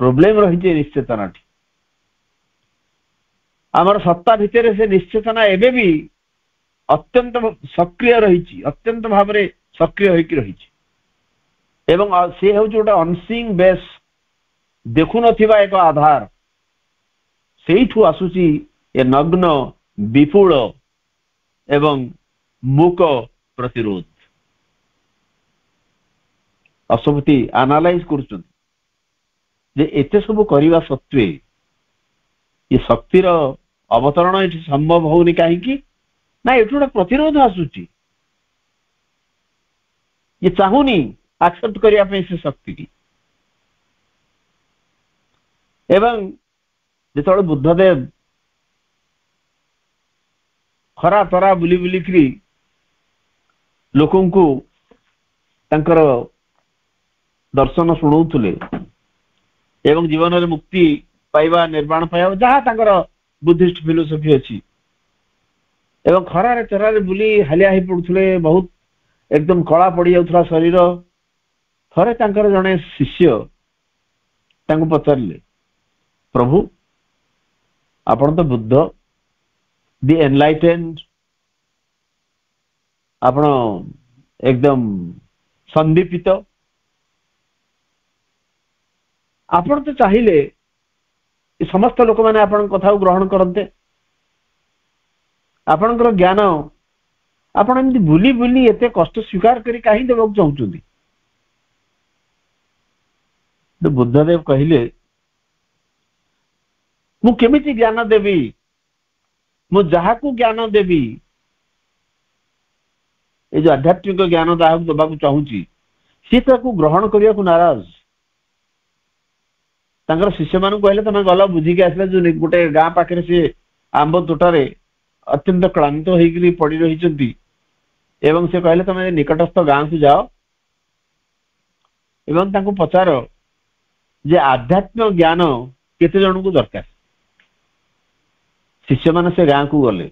प्रोब्लेम रही। निश्चेतना आमर सत्ता भितर से निश्चेतना एबे भी अत्यंत सक्रिय रही, अत्यंत भाव में सक्रिय होकर रही। एवं से हूँ गोटे अनसीइंग बेस, देखु नथिबा एक आधार। से आसुची ए नग्न विपुल एवं मूक प्रतिरोध। अशुभती एनालाइज करते सब करने सत्वे ये शक्तिर अवतरण ये संभव होनी कहीं ना ये गोटे प्रतिरोध आसूची। ये चाहूनी एक्सेप्ट करने से शक्ति की। एवं जो बुद्धदेव खरा तरा बुली बुलिकी लोकों को तंकर दर्शन शुणाउले एवं जीवन में मुक्ति पाइबा निर्वाण पाइबा जहाँ तंकर बुद्धिस्ट फिलोसफी अच्छी एवं खरारे चरारे बुली हालिया ही पड़ुले, बहुत एकदम कला पड़ जाउथला शरीर थरे तांकर जने शिष्य तांको पचारले प्रभु आपण तो बुद्ध दि एनलाइटेंड आपण एकदम संदीपित आपण तो चाहिए समस्त लोक मैंने आपण कथा ग्रहण करते आपणकर ज्ञान आपण एमती बुली बुली एते कष्ट स्वीकार करी कहीं देवाक चाहूचंदी तो बुद्धदेव कहले मु केमिति ज्ञान देवी मु जहाकू ज्ञान देवी ए जो आध्यात्मिक ज्ञान जहाकू देवाक चाहूची सी ताकू ग्रहण करिया को नाराज तांकर शिष्य मान कहले तमे गला बुझी के आसले जो गोटे गां पाखरे से आंब तोटारे अत्यंत क्लांत होइकरी पड़ी रहिचंती एवं से कहले तमे निकटस्थ गां को जाओ एवं तांको पचारो जे आध्यात्मिक ज्ञान केते जन को दरकार शिष्य मान से गां को गले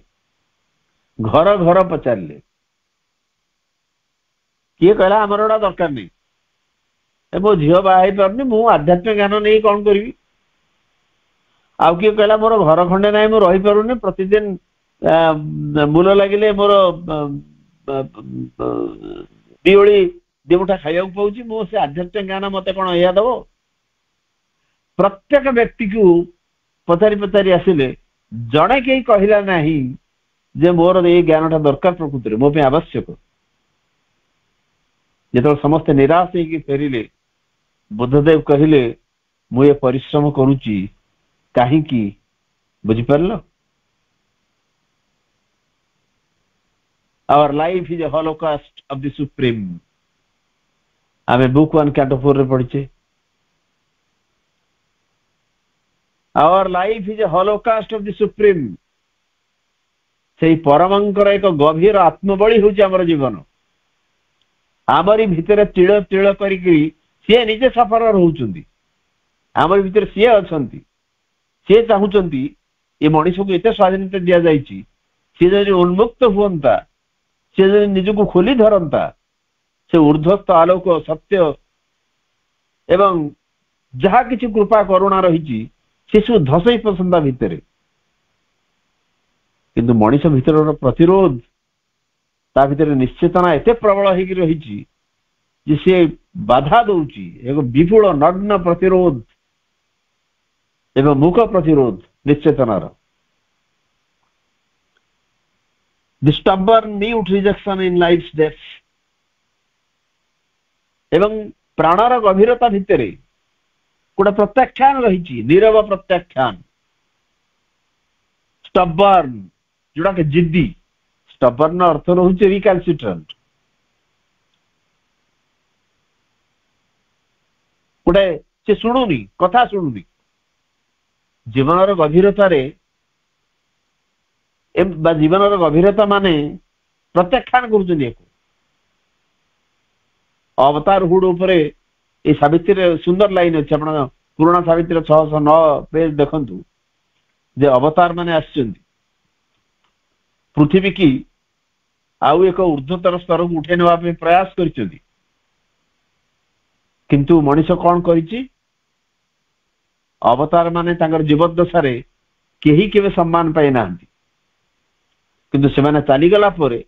घर घर पचारले किए कहला हमर ओडा दरकार नहीं ए मो झियो बाहाई पारनी मु आध्यात्मिक ज्ञान नहीं कौन करी आउ किए कहला मोर घर खंडे नहीं मु रही पारुनी प्रतिदिन मूल लगिले मोर दिओली देवटा खाइया पाऊँ मो से आध्यात्मिक ज्ञान मत कौन या दब प्रत्येक व्यक्ति को पचारि पचारि आसिले जड़े कहीं कहला नहीं जे मोर ये ज्ञानटा दरकार प्रकृति मो आवश्यक जो समस्ते निराश होगी फेरिले बुद्धदेव कहले मु ये परिश्रम करुची कहीं बुझिपार our life is a holocaust of the supreme आमे बुक 1 कैंटो 4 रे पढ़िचे our life is a holocaust of the supreme से परमंकर एक गभीर आत्मबली होची हमर जीवन आमरी भितर तिळ तिळ करी सी निजे सफर रहउचंदी आमरी भितर सी अछंती सी चाहूचंती ये मनीष को एते स्वाधीनता दिया जाइची सी जदि उन्मुक्त हुअंता सी जदि निजको खोली धरंता से ऊर्ध्वस्थ आलोक सत्य एवं जहा किछि कृपा करुणा रहिची से सब धसई पसंदा भितर किंतु मनीष भितर प्रतिरोध ता भितर निश्चेतना एते प्रबल होगी रही जे से बाधा दौची एक विपुल नग्न प्रतिरोध एवं मुख प्रतिरोध निश्चेतनार the stubborn mute rejection in life डेथ एवं प्राणर गभीरता भितर गोटे प्रत्याख्यान रही नीरव प्रत्याख्यान स्टबर्न जोड़ा के जिद्दी स्टबर्न अर्थ रहुचे रिकैल्सिट्रेंट गोटे से शुणुनी कथा शुणुनी जीवन गभीरता जीवन गभीरता माने प्रत्याख्यान कर अवतार हुड उपरे ये सावित्री सुंदर लाइन अच्छे आप पुराना सावित्री 609 पेज देखंतु जे अवतार माने आछंती पृथ्वी की आउ एक ऊर्ध्वतर स्तर को उठे नेवा पे प्रयास करिसेंती किंतु मनीष कौन करिछि अवतार माने तांगर जीवदशा रे केही केबे सम्मान पाइ नांती किंतु से माने चाली गला परे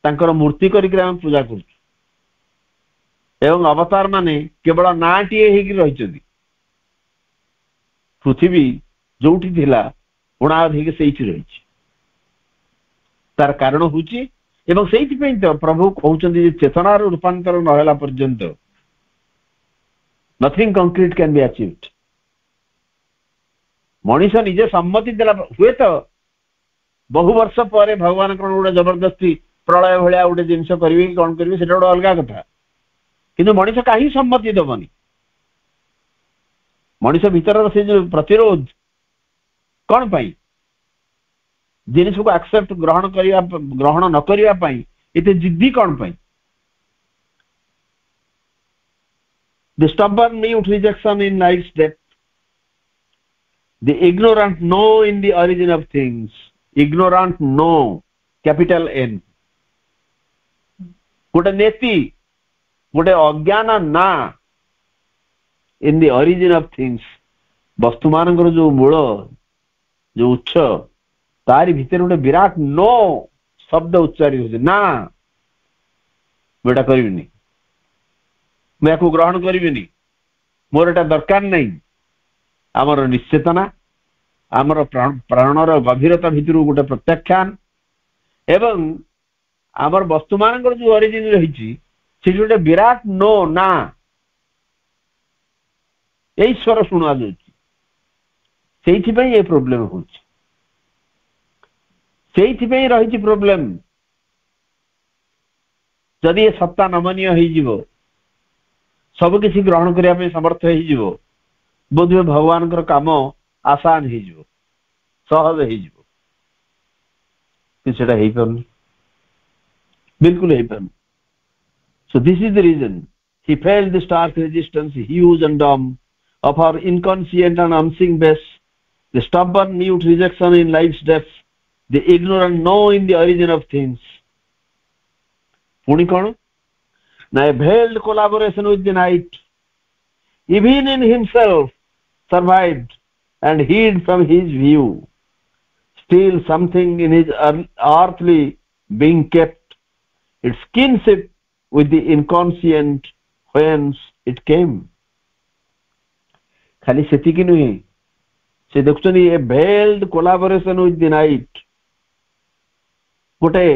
तांकर मूर्ति करिक हम पूजा करछु एवं अवतार माने केवल नाटिए हेकि रहिचंती पृथ्वी जोठी थिला उणाध हेकि सेइछि रहिछि तार कारण होची एवं सेइछि पे तो प्रभु कहउचंती जे चेतनार रूपांतर न होला पर्यंत nothing concrete can be achieved Manish निजे सम्मति देला हुए तो बहु वर्ष पर भगवान कोन गोटे जबरदस्ती प्रलय भलिया गोटे जिनस करिवे कि कोन करिवे सेटा गोटे अलगा कथा किंतु मनीष कहीं सम्मति दबनी मनीष भीतर से जो प्रतिरोध कौन पाई जिनिस को एक्सेप्ट ग्रहण न करिया पाई इते जिद्दी कौन पाई the stubborn mute rejection in life's डेथ the ignorant No in the origin of things ignorant no capital N गोटे नेति गोटे अज्ञान ना in the origin of things वस्तु मानकर जो मूल जो उच्च तारी भितर गोटे विराट नो शब्द उच्चारित हो ना बेटा करिबिनी मैं को ग्रहण करिबिनी मोर एटा दरकार नहीं आमर निश्चेतना आमर प्राणर गभीरता भितर गोटे प्रत्याख्यान एवं आमर वस्तु मानकर जो ओरिजिन रही से गोटे विराट नो ना यही स्वर शुणा जाए प्रोब्लेम हो रही प्रोब्लेम जदि ये सत्ता नमनीय हो सब किसी ग्रहण करने समर्थ हो बोधे भगवान काम आसान हो सहज हो बिल्कुल so this is the reason he felt the stark resistance huge and dumb of our inconscient and unseen base, the stubborn mute rejection in life's depths, the ignorant know in the origin of things. Puni kon na a veiled collaboration with the night even in himself survived and hid from his view, still something in his earthly being kept its kinship with the inconscient whence it came. खाली सेतिकी नुहे से देखुछनी ए veiled collaboration with the night गोटे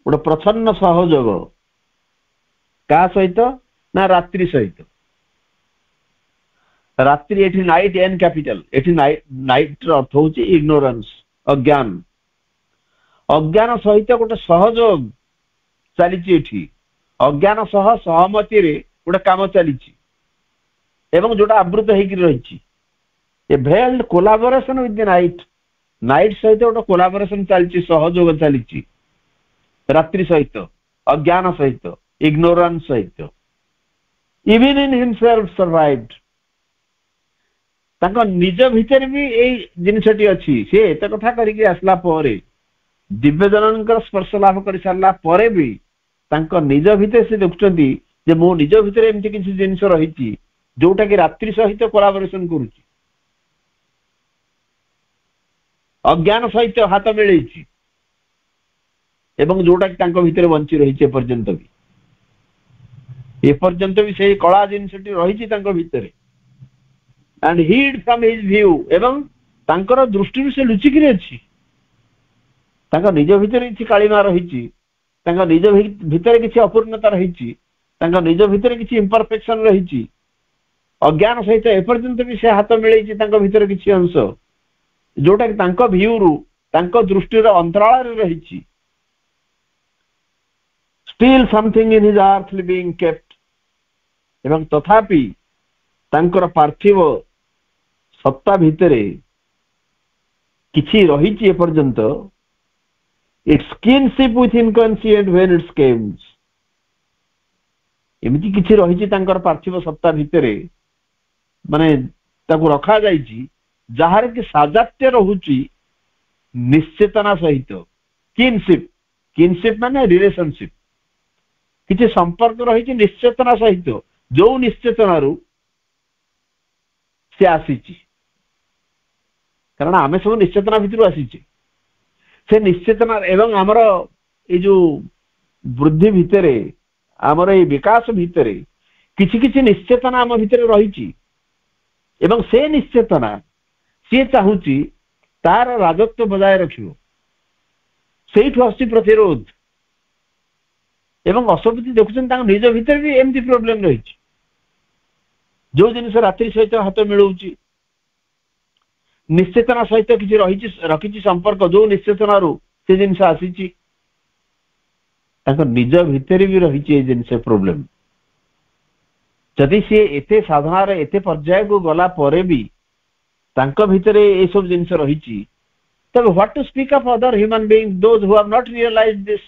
गोटे प्रछन्न सहयोग का सहित ना रात्रि सहित रात्रि एठी नाइट एन कैपिटल एठी नाइट अर्थ होची इग्नोरेंस अज्ञान अज्ञान सहित गोटे सहयोग चली एठी अज्ञान सह सहमति रे गोटे काम चली एवं जोटा आवृत होती a veiled collaboration with the night night सहित गोटे कोलाबोरेशन चली सहयोग चली रात्रि सहित अज्ञान सहित इग्नोरेंस सहित इवन इन हिमसेल्फ सर्वाइव्ड तांको निज भितर भी यही जिनसटी अच्छी से एत कथा करके आसला परे दिव्यजनकर स्पर्श लाभ कर सारा परे भी तांको निज भितर से देखुछंती जे मो निज भितर एमती किसी जिनिस रही जोटा कि रात्रि सहित कोलाबोरेशन करुची अज्ञान सहित हाथ मिलैछि एवं जोटा कि तांको भितर बंची रही एपर्यंत भी से कला जिनिसटी रही तांको भितर and hid from his view एवं तांकर दृष्टि से लुचिकी अच्छी तांका निज भितर किसी कालिमा रही तांका निज भितर किसी अपूर्णता रही तांका निज भितर किसी इम्परफेक्शन रही अज्ञान सहित एपर्यंत भी से हाथ मिलैछि तांका भितर किसी अंश जोटा कि तांका व्यू रु तांका दृष्टि अंतराल रही still something in his earthly being kept एवं तथापि तांकर पार्थिव सत्ता भितरे किछि रही एपर्यंत its kinship with inconscient whence its came एमिति किछि रही तांकर पार्थिव सत्ता भितरे माने ताकु रखा जाइछि जहार कि साजात्य रहुछि निश्चेतना सहित किनशिप माने रिलेशनशिप किछि संपर्क रही निश्चेतना सहित जो निश्चेतनारू से आसीछि कारण आमे सब निश्चेतना भितर आसीछि से निश्चेतना एवं आमर ए जो वृद्धि भितरे आमर ए विकास भितरे किछि किछि निश्चेतना आम भितरे रही एवं से निश्चेतना सी चाहूची तार राजत्व बजाय रखियो सेठु आसी प्रतिरोध एवं असमिति देखुछन तांग निज भितर भी एमती प्रॉब्लम रही जो जिनिस रात्रि सहित हाथ मिलूची निश्चेतना सहित किसी रखी संपर्क जो निश्चेतना से जिनिस आसी निज भितर भी रही जिनिस प्रोब्लेम जदि सी एते साधना एते पर्याय को गला परे भी तांको भितरे ए सब जिनिस रही तब what to speak of other human being those who have not realised this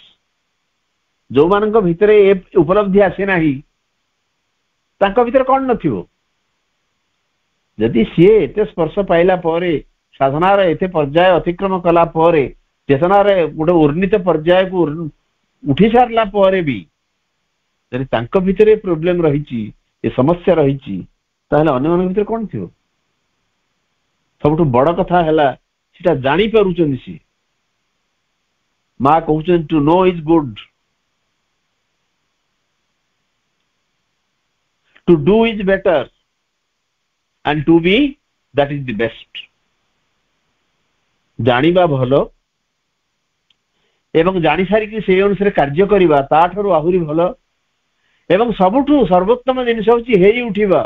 जो मानक भितरे ए उपलब्धि आसी नाही तांको भितर कौन नथिबो जदि सी एते स्पर्श पाइला परे साधनार एते पर्याय अतिक्रम कला परे चेतनार गोटे उर्नित पर्याय को उठी सारला परे भी ଯଦି ତାଙ୍କ ଭିତରେ ପ୍ରୋବ୍ଲେମ ରହିଛି, ଏ ସମସ୍ୟା ରହିଛି, ତାହେଲେ ଅନ୍ୟମାନଙ୍କ ଭିତରେ କଣ ଥିବ? ସବୁଠୁ ବଡ କଥା ହେଲା ସେଟା ଜାଣିପାରୁଛନ୍ତି। ସିଏ ମା କହୁଛନ୍ତି to know is good, to do is better, and to be, that is the best. ଜାଣିବା ଭଲ ଏବଂ ଜାଣି ସାରିକି ସେଇ ଅନୁସାରେ କାର୍ଯ୍ୟ କରିବା ତାଠାରୁ ଆହୁରି ଭଲ। ଏବଂ ସବୁଠୁ ସର୍ବୋତ୍ତମ ଜିନିଷ ହଉଛି ହେଇ ଉଠିବା,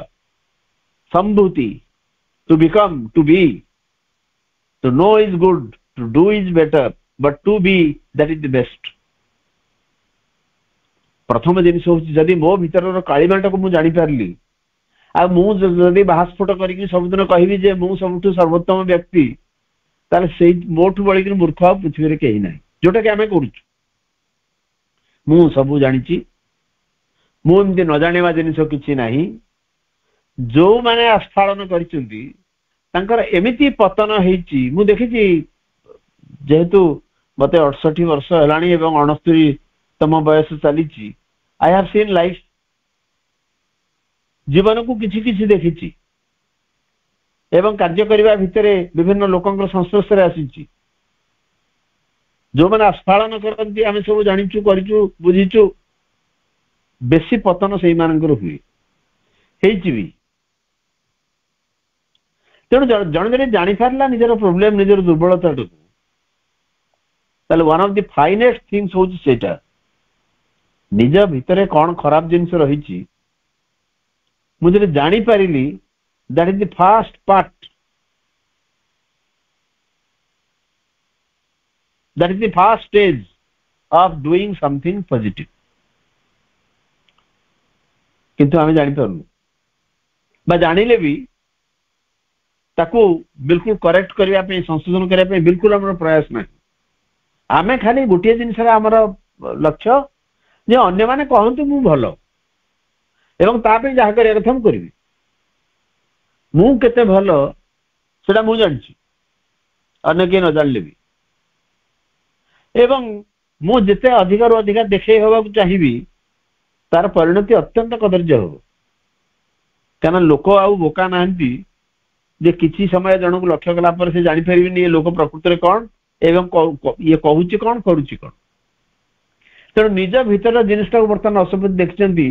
ସମ୍ଭୂତି, to become, to be. To know is good, to do is better, but to be, that is the best. ପ୍ରଥମ ଜିନିଷ ହଉଛି ଯଦି ମୋ ଭିତରର କାଳିମାଟାକୁ ମୁଁ ଜାଣିପାରିଲି, ଆଉ ମୁଁ ଯଦି ବାହାସ୍ଫୋଟ କରିକି ସବୁଦିନ କହିବି ଯେ ମୁଁ ସବୁଠୁ ସର୍ବୋତ୍ତମ ବ୍ୟକ୍ତି, ତାହେଲେ ସେଇ ମୋଠୁ ବଳିକି ମୂର୍ଖ ଆଉ ପୃଥିବୀରେ କେହି ନାହିଁ, ଯୋଉଟା କି ଆମେ କରୁଛୁ। ମୁଁ ସବୁ ଜାଣିଛି, ମୁଁ ଏମିତି ନ ଜାଣିବା ଜିନିଷ କିଛି ନାହିଁ। ଯୋଉମାନେ ଆସ୍ଫାଳନ କରିଛନ୍ତି ତାଙ୍କର ଏମିତି ପତନ ହେଇଛି ମୁଁ ଦେଖିଛି। ଯେହେତୁ ମତେ 68 ବର୍ଷ ହେଲାଣି ଏବଂ 69ତମ ବୟସ ଚାଲିଛି, ଆଇ ହାଭ୍ ସିନ୍ ଲାଇଫ୍। ଜୀବନକୁ କିଛି କିଛି ଦେଖିଛି ଏବଂ କାର୍ଯ୍ୟ କରିବା ଭିତରେ ବିଭିନ୍ନ ଲୋକଙ୍କର ସଂସ୍ପର୍ଶରେ ଆସିଛି। ଯୋଉମାନେ ଆସ୍ଫାଳନ କରନ୍ତି ଆମେ ସବୁ ଜାଣିଛୁ, କରିଛୁ, ବୁଝିଛୁ, ବେଶୀ ପତନ ସେଇମାନଙ୍କର ହୁଏ, ହେଇଛି ବି। ତେଣୁ ଜଣେ ଯଦି ଜାଣିପାରିଲା ନିଜର ପ୍ରୋବ୍ଲେମ, ନିଜର ଦୁର୍ବଳତାଟାକୁ, ତାହେଲେ ୱାନ୍ ଅଫ୍ ଦି ଫାଇନେଷ୍ଟ ଥିଙ୍ଗସ୍ ହଉଛି ସେଇଟା, ନିଜ ଭିତରେ କଣ ଖରାପ ଜିନିଷ ରହିଛି ମୁଁ ଯଦି ଜାଣିପାରିଲି, that is the first part, that is the first stage of doing something positive. କିନ୍ତୁ ଆମେ ଜାଣିପାରୁନୁ, ବା ଜାଣିଲେ ବି ତାକୁ ବିଲକୁଲ କରେକ୍ଟ କରିବା ପାଇଁ, ସଂଶୋଧନ କରିବା ପାଇଁ ବିଲକୁଲ ଆମର ପ୍ରୟାସ ନାହିଁ। ଆମେ ଖାଲି ଗୋଟିଏ ଜିନିଷରେ ଆମର ଲକ୍ଷ୍ୟ ଯେ ଅନ୍ୟମାନେ କହନ୍ତୁ ମୁଁ ଭଲ ଏବଂ ତା ପାଇଁ ଯାହା କରିବା କଥା ମୁଁ କରିବି। ମୁଁ କେତେ ଭଲ ସେଟା ମୁଁ ଜାଣିଛି, ଅନ୍ୟ କିଏ ନ ଜାଣିଲେ ବି। ଏବଂ ମୁଁ ଯେତେ ଅଧିକରୁ ଅଧିକା ଦେଖେଇ ହେବାକୁ ଚାହିଁବି ତାର ପରିଣତି ଅତ୍ୟନ୍ତ କଦର୍ଯ୍ୟ ହେବ। କାରଣ ଲୋକ ଆଉ ବୋକା ନାହାନ୍ତି ଯେ କିଛି ସମୟ ଜଣକୁ ଲକ୍ଷ୍ୟ କଲା ପରେ ସେ ଜାଣିପାରିବେନି ଏ ଲୋକ ପ୍ରକୃତରେ କଣ ଏବଂ ଇଏ କହୁଛି କଣ, କରୁଛି କଣ। ତେଣୁ ନିଜ ଭିତର ଜିନିଷଟାକୁ ବର୍ତ୍ତମାନ ଅସପତି ଦେଖିଛନ୍ତି,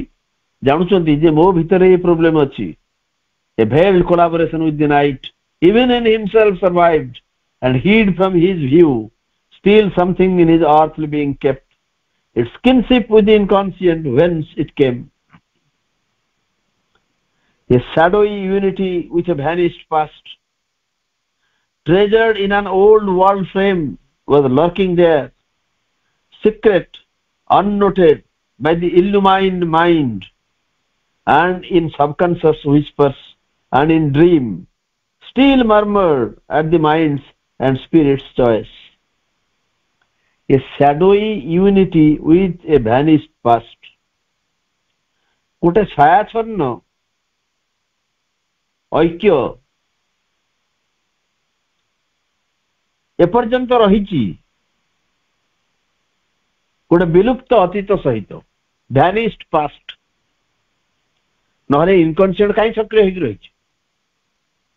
ଜାଣୁଛନ୍ତି ଯେ ମୋ ଭିତରେ ଏ ପ୍ରୋବ୍ଲେମ ଅଛି। A veiled collaboration with the night, even in himself survived and hid from his view, still something in his earthly being kept its kinship with the inconscient whence it came. A shadowy unity with a vanished past, treasured in an old wall frame, was lurking there, secret, unnoted by the illumined mind, and in subconscious whispers and in dream still murmured at the mind's and spirit's choice. A shadowy unity with a vanished past. ଗୋଟେ ଛାୟାଚ୍ଛନ୍ନ ଐକ୍ୟ ଏପର୍ଯ୍ୟନ୍ତ ରହିଛି ଗୋଟେ ବିଲୁପ୍ତ ଅତୀତ ସହିତ, ଭ୍ୟାନିସ୍ଡ past. ନହେଲେ ଇନକନସିଏଣ୍ଟ କାହିଁ ସକ୍ରିୟ ହେଇକି ରହିଛି?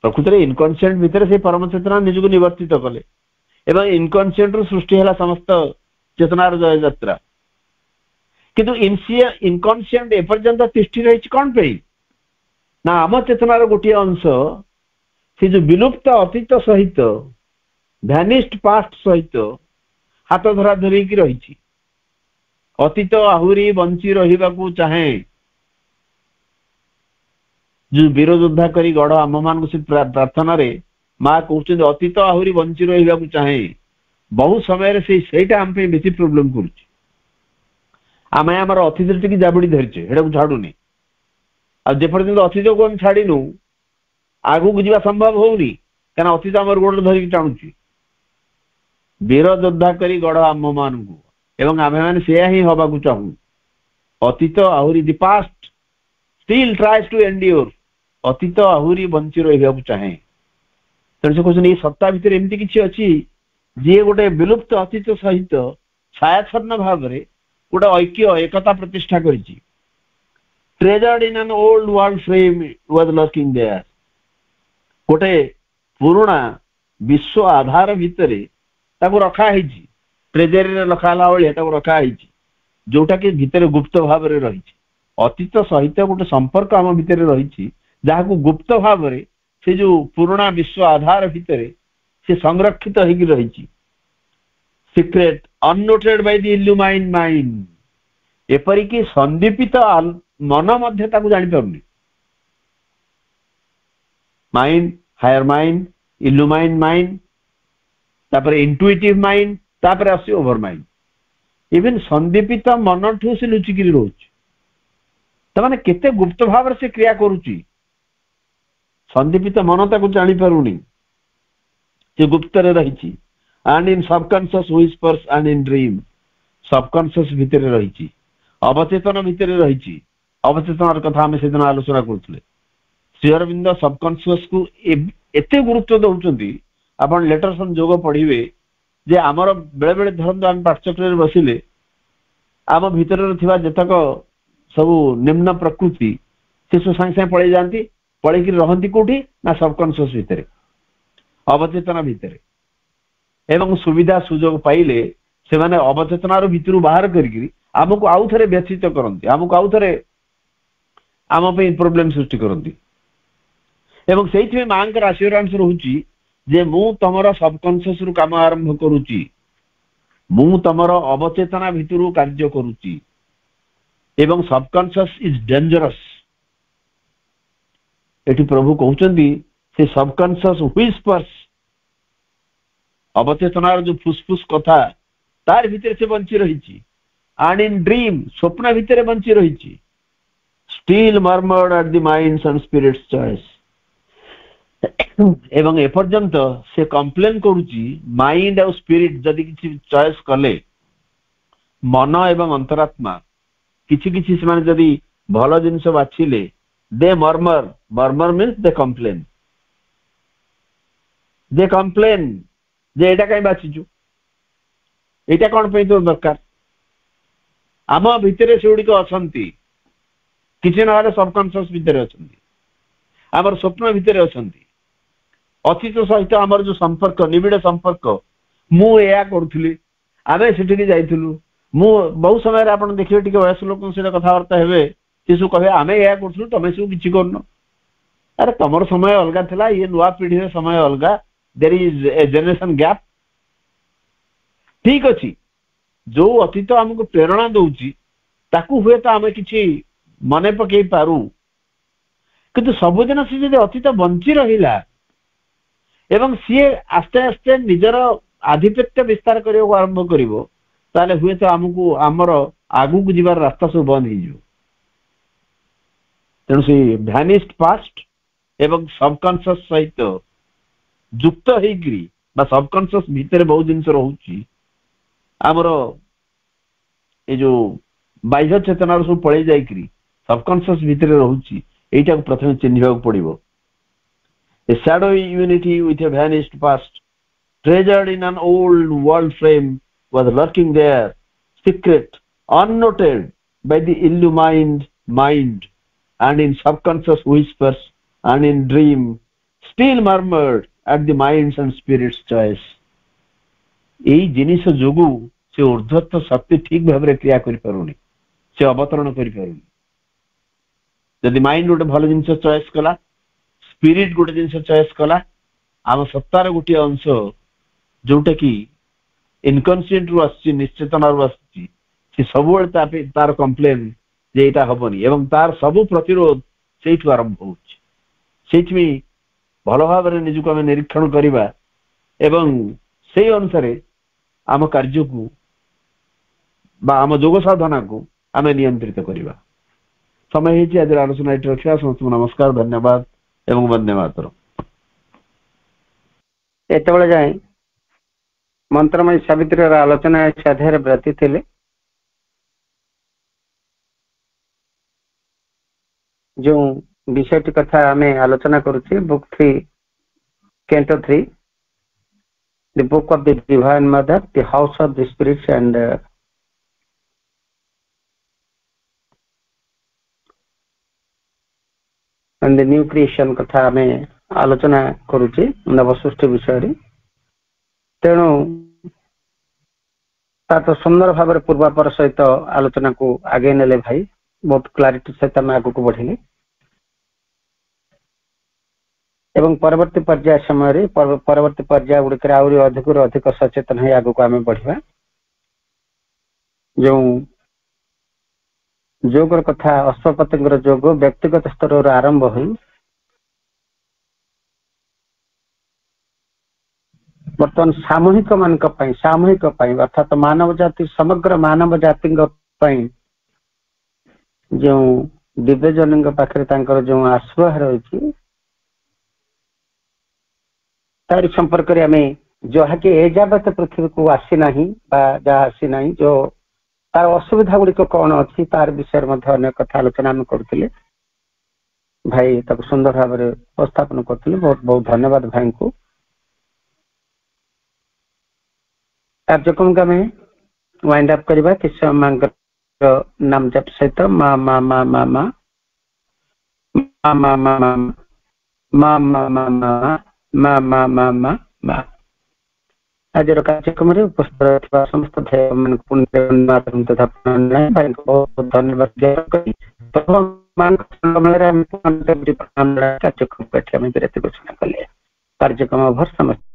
ପ୍ରକୃତରେ ଇନକନସିଏଣ୍ଟ ଭିତରେ ସେ ପରମ ଚେତନା ନିଜକୁ ନିବର୍ତ୍ତିତ କଲେ ଏବଂ ଇନକନସିଏଣ୍ଟରୁ ସୃଷ୍ଟି ହେଲା ସମସ୍ତ ଚେତନାର ଜୟଯାତ୍ରା। କିନ୍ତୁ ଇନକନସିଏଣ୍ଟ ଏପର୍ଯ୍ୟନ୍ତ ତିଷ୍ଠି ରହିଛି କଣ ପାଇଁ? ନା ଆମ ଚେତନାର ଗୋଟିଏ ଅଂଶ ସେ ଯୋଉ ବିଲୁପ୍ତ ଅତୀତ ସହିତ, ଭ୍ୟାନିସ୍ଡ ପାଷ୍ଟ ସହିତ ହାତ ଧରା ଧରିକି ରହିଛି। ଅତୀତ ଆହୁରି ବଞ୍ଚି ରହିବାକୁ ଚାହେଁ। ଯୋଉ ବୀର ଯୋଦ୍ଧା କରି ଗଡ଼ ଆମମାନଙ୍କୁ ସେ ପ୍ରାର୍ଥନାରେ ମା କହୁଛନ୍ତି ଅତୀତ ଆହୁରି ବଞ୍ଚି ରହିବାକୁ ଚାହେଁ। ବହୁ ସମୟରେ ସେଇଟା ଆମ ପାଇଁ ବେଶୀ ପ୍ରୋବ୍ଲେମ କରୁଛି। ଆମେ ଆମର ଅତୀତ ଟିକେ ଜାବୁଡି ଧରିଛେ, ଏଟାକୁ ଛାଡୁନି। ଆଉ ଯେପର୍ଯ୍ୟନ୍ତ ଅତୀତକୁ ଆମେ ଛାଡିନୁ ଆଗକୁ ଯିବା ସମ୍ଭବ ହଉନି, କାରଣ ଅତୀତ ଆମର ଗୋଡ ଧରିକି ଟାଣୁଛି। ବୀର ଯୋଦ୍ଧା କରି ଗଡ଼ ଆମମାନଙ୍କୁ, ଏବଂ ଆମେମାନେ ସେୟା ହିଁ ହବାକୁ ଚାହୁଁ। ଅତୀତ ଆହୁରି ଦି past still tries to endure, ଅତୀତ ଆହୁରି ବଞ୍ଚି ରହିବାକୁ ଚାହେଁ। ତେଣୁ ସେ କହୁଛନ୍ତି ଏଇ ସତ୍ତା ଭିତରେ ଏମିତି କିଛି ଅଛି ଯିଏ ଗୋଟେ ବିଲୁପ୍ତ ଅତୀତ ସହିତ ଛାୟାଚ୍ଛନ୍ନ ଭାବରେ ଗୋଟେ ଐକ୍ୟ, ଏକତା ପ୍ରତିଷ୍ଠା କରିଛି। treasured in an old world frame was lurking there. गोटे पुराणा विश्व आधार भितर ताको रखा है ट्रेजरी रखाला भाई रखा है जोटा कि भितर गुप्त भाव रही अतीत सहित गोटे संपर्क आम भितर रही जहाँ को गुप्त भाव से जो पुराणा विश्व आधार भितर से संरक्षित होगी रही secret unnoted by the illumine mind एपरिक संदीपित मन मध्य जानी पारुनी mind higher mind illumine mind तापर इंटुइटिव माइंड तापर आसी ओवर माइंड इवन संदीपित मन ठू से लुचिकी रोच तमाने केते गुप्त भाव से क्रिया करुची संदीपित मन ताको जानी पारुनी से गुप्त रे रही and in subconscious whispers and in dream subconscious भितर रही अवचेतन भितर रही अवचेतन कथा आम से दिन आलोचना करुले श्री अरविंद सबकॉन्शियस को एते गुरुत्व दौरान आप लेटर संयोग पढ़े जे आमर बेले बेले धरत आम पाठचक्र बसिले आम भितर जितक सब निम्न प्रकृति से सब सागे सागे पड़े जाती पड़े रहती कौटी ना सबकॉन्शियस भितर अवचेतन भितर एवं सुविधा सुजोग पाइले से माने अवचेतनार भितर बाहर करके आमको आउ थे व्यथित करती आमको आउ थे आम प्रोब्लेम सृष्टि करती एवं से माँ आश्योरांस रोची जे मु तमर सबकॉन्शियस रु काम आरंभ करुची मु तमर अवचेतना भितर कार्य करुची एवं सबकॉन्शियस इज डेंजरस एटी प्रभु कहउचंदी से सबकॉन्शियस व्हिस्पर्स अवचेतनार जो फुसफुस कथा तार भितर से बंची रही एंड इन ड्रीम स्वप्न भितर बंची रही still murmured at the mind's and spirit's choice एवं एपर्यंत से कंप्लेन करुची माइंड और स्पिरिट जदि किसी चॉइस कले मन एवं अंतरात्मा किछि किछि से माने जदि भल जिनस बाछिले they murmur murmur means they complain जे एटा कहीं बाछिचु एटा कौन पे तो दरकार आम भितर से गुड़िक अछंती किछि न सबकॉन्शियस भितर अछंती आमर स्वप्न भितर अछंती अतीत सहित आमर जो संपर्क निबिड़ संपर्क मुझे करुली आम से जाइलु मु बहुत समय आप देखिए टी वयस लोक कथबार्ता हे सी कहे आम या करूँ तुम सब किसी करन अरे तुम समय अलग था ये नुआ पीढ़ी समय अलग there is a generation gap ठीक अच्छी जो अतीत आमको प्रेरणा दौची ताकू हुए तो आम कि मन पकई पारू किंतु सबुदिन से जो अतीत बंची रहा एवं सी आस्ते आस्ते निजर आधिपत्य विस्तार करने को आरंभ करिवो ताले हुए तो आमको आमर आगु को जीवार रास्ता सब बंद हो तेणु से भ्यानिस्ड पास्ट एवं सबकॉन्शियस सहित युक्त होकरी सबकॉन्शियस भितर बहुत जिनस रोची आमर ये जो बाह्य चेतनार सब पड़े जाइकरी सबकॉन्शियस भितर रोची एटा प्रथम चिन्हिबा पड़िबो A shadowy unity with a vanished past, treasured in an old world frame, was lurking there, secret, unnoted by the illumined mind, and in subconscious whispers and in dream, still murmured at the mind's and spirit's choice. এই জিনিস যোগু সে ঊর্ধ্বত্ব শক্তি ঠিক ভাবে ক্রিয়া করি পারুনি সে অবতরণ করি পারুনি যদি মাইंड গোটে ভালো জিনিস চয়েস কলা स्पिरिट गोटे जिन चॉइस कला आम सत्तार गोटे अंश जोटा कि इनकनसीएंट रु आसी निश्चेतना रु आसी सब तार कंप्लेन जे एटा हबनी एवं तार सब प्रतिरोध से आरंभ हो भल भाव निजक आम निरीक्षण करवा एवं से अनुसार आम कार्य को आम जोग साधना को आम नियंत्रित करवा समय है आज आलोचना ये रखा समस्त नमस्कार धन्यवाद एवं वंदे मातरम एतबेले जाए मंत्रमय सावित्री आलोचना अध्याय ब्रती थे जो विषय कथा आम आलोचना करुचे book 3 canto 3 the book of the divine mother the house of the spirits and and the new creation कथा आम आलोचना करुचे नवसृष्टि विषय रे तेणु तो सुंदर भाव पूर्वापर सहित आलोचना को आगे नेले भाई बहुत क्लारिटी सहित आम आगे को बढ़िले एवं परवर्ती पर्याय समय परवर्ती पर्याय गुड़िक अधिक अधिक सचेतन है आगे को आम बढ़िया जो जोगर कथा अश्वपति जोग व्यक्तिगत स्तर आरंभ हो बर्तमान सामूहिक मान सामूहिक अर्थात मानव जाति समग्र मानव जाति जो दिव्यजन पाखे जो आश्रय रही तारी संपर्क में आम जहाँकि एजावत पृथ्वी को आसीना जहाँ आसीना जो तार असुविधा गुड़िक कौन अच्छी तार विषय अनेक कथा आलोचना आम करते भाई तक सुंदर भाव में उपस्थापन करते बहुत बहुत धन्यवाद भाई को कार्यक्रम का में वाइंड अप करवा किस नाम जप सहित मा मा मा मा मा मा मा मा मा मा मा मा मा मा मा मा मा आज कार्यक्रम में उपस्थित समस्त तथा बहुत धन्यवाद कार्यक्रम घोषणा कले कार्यक्रम भर समस्त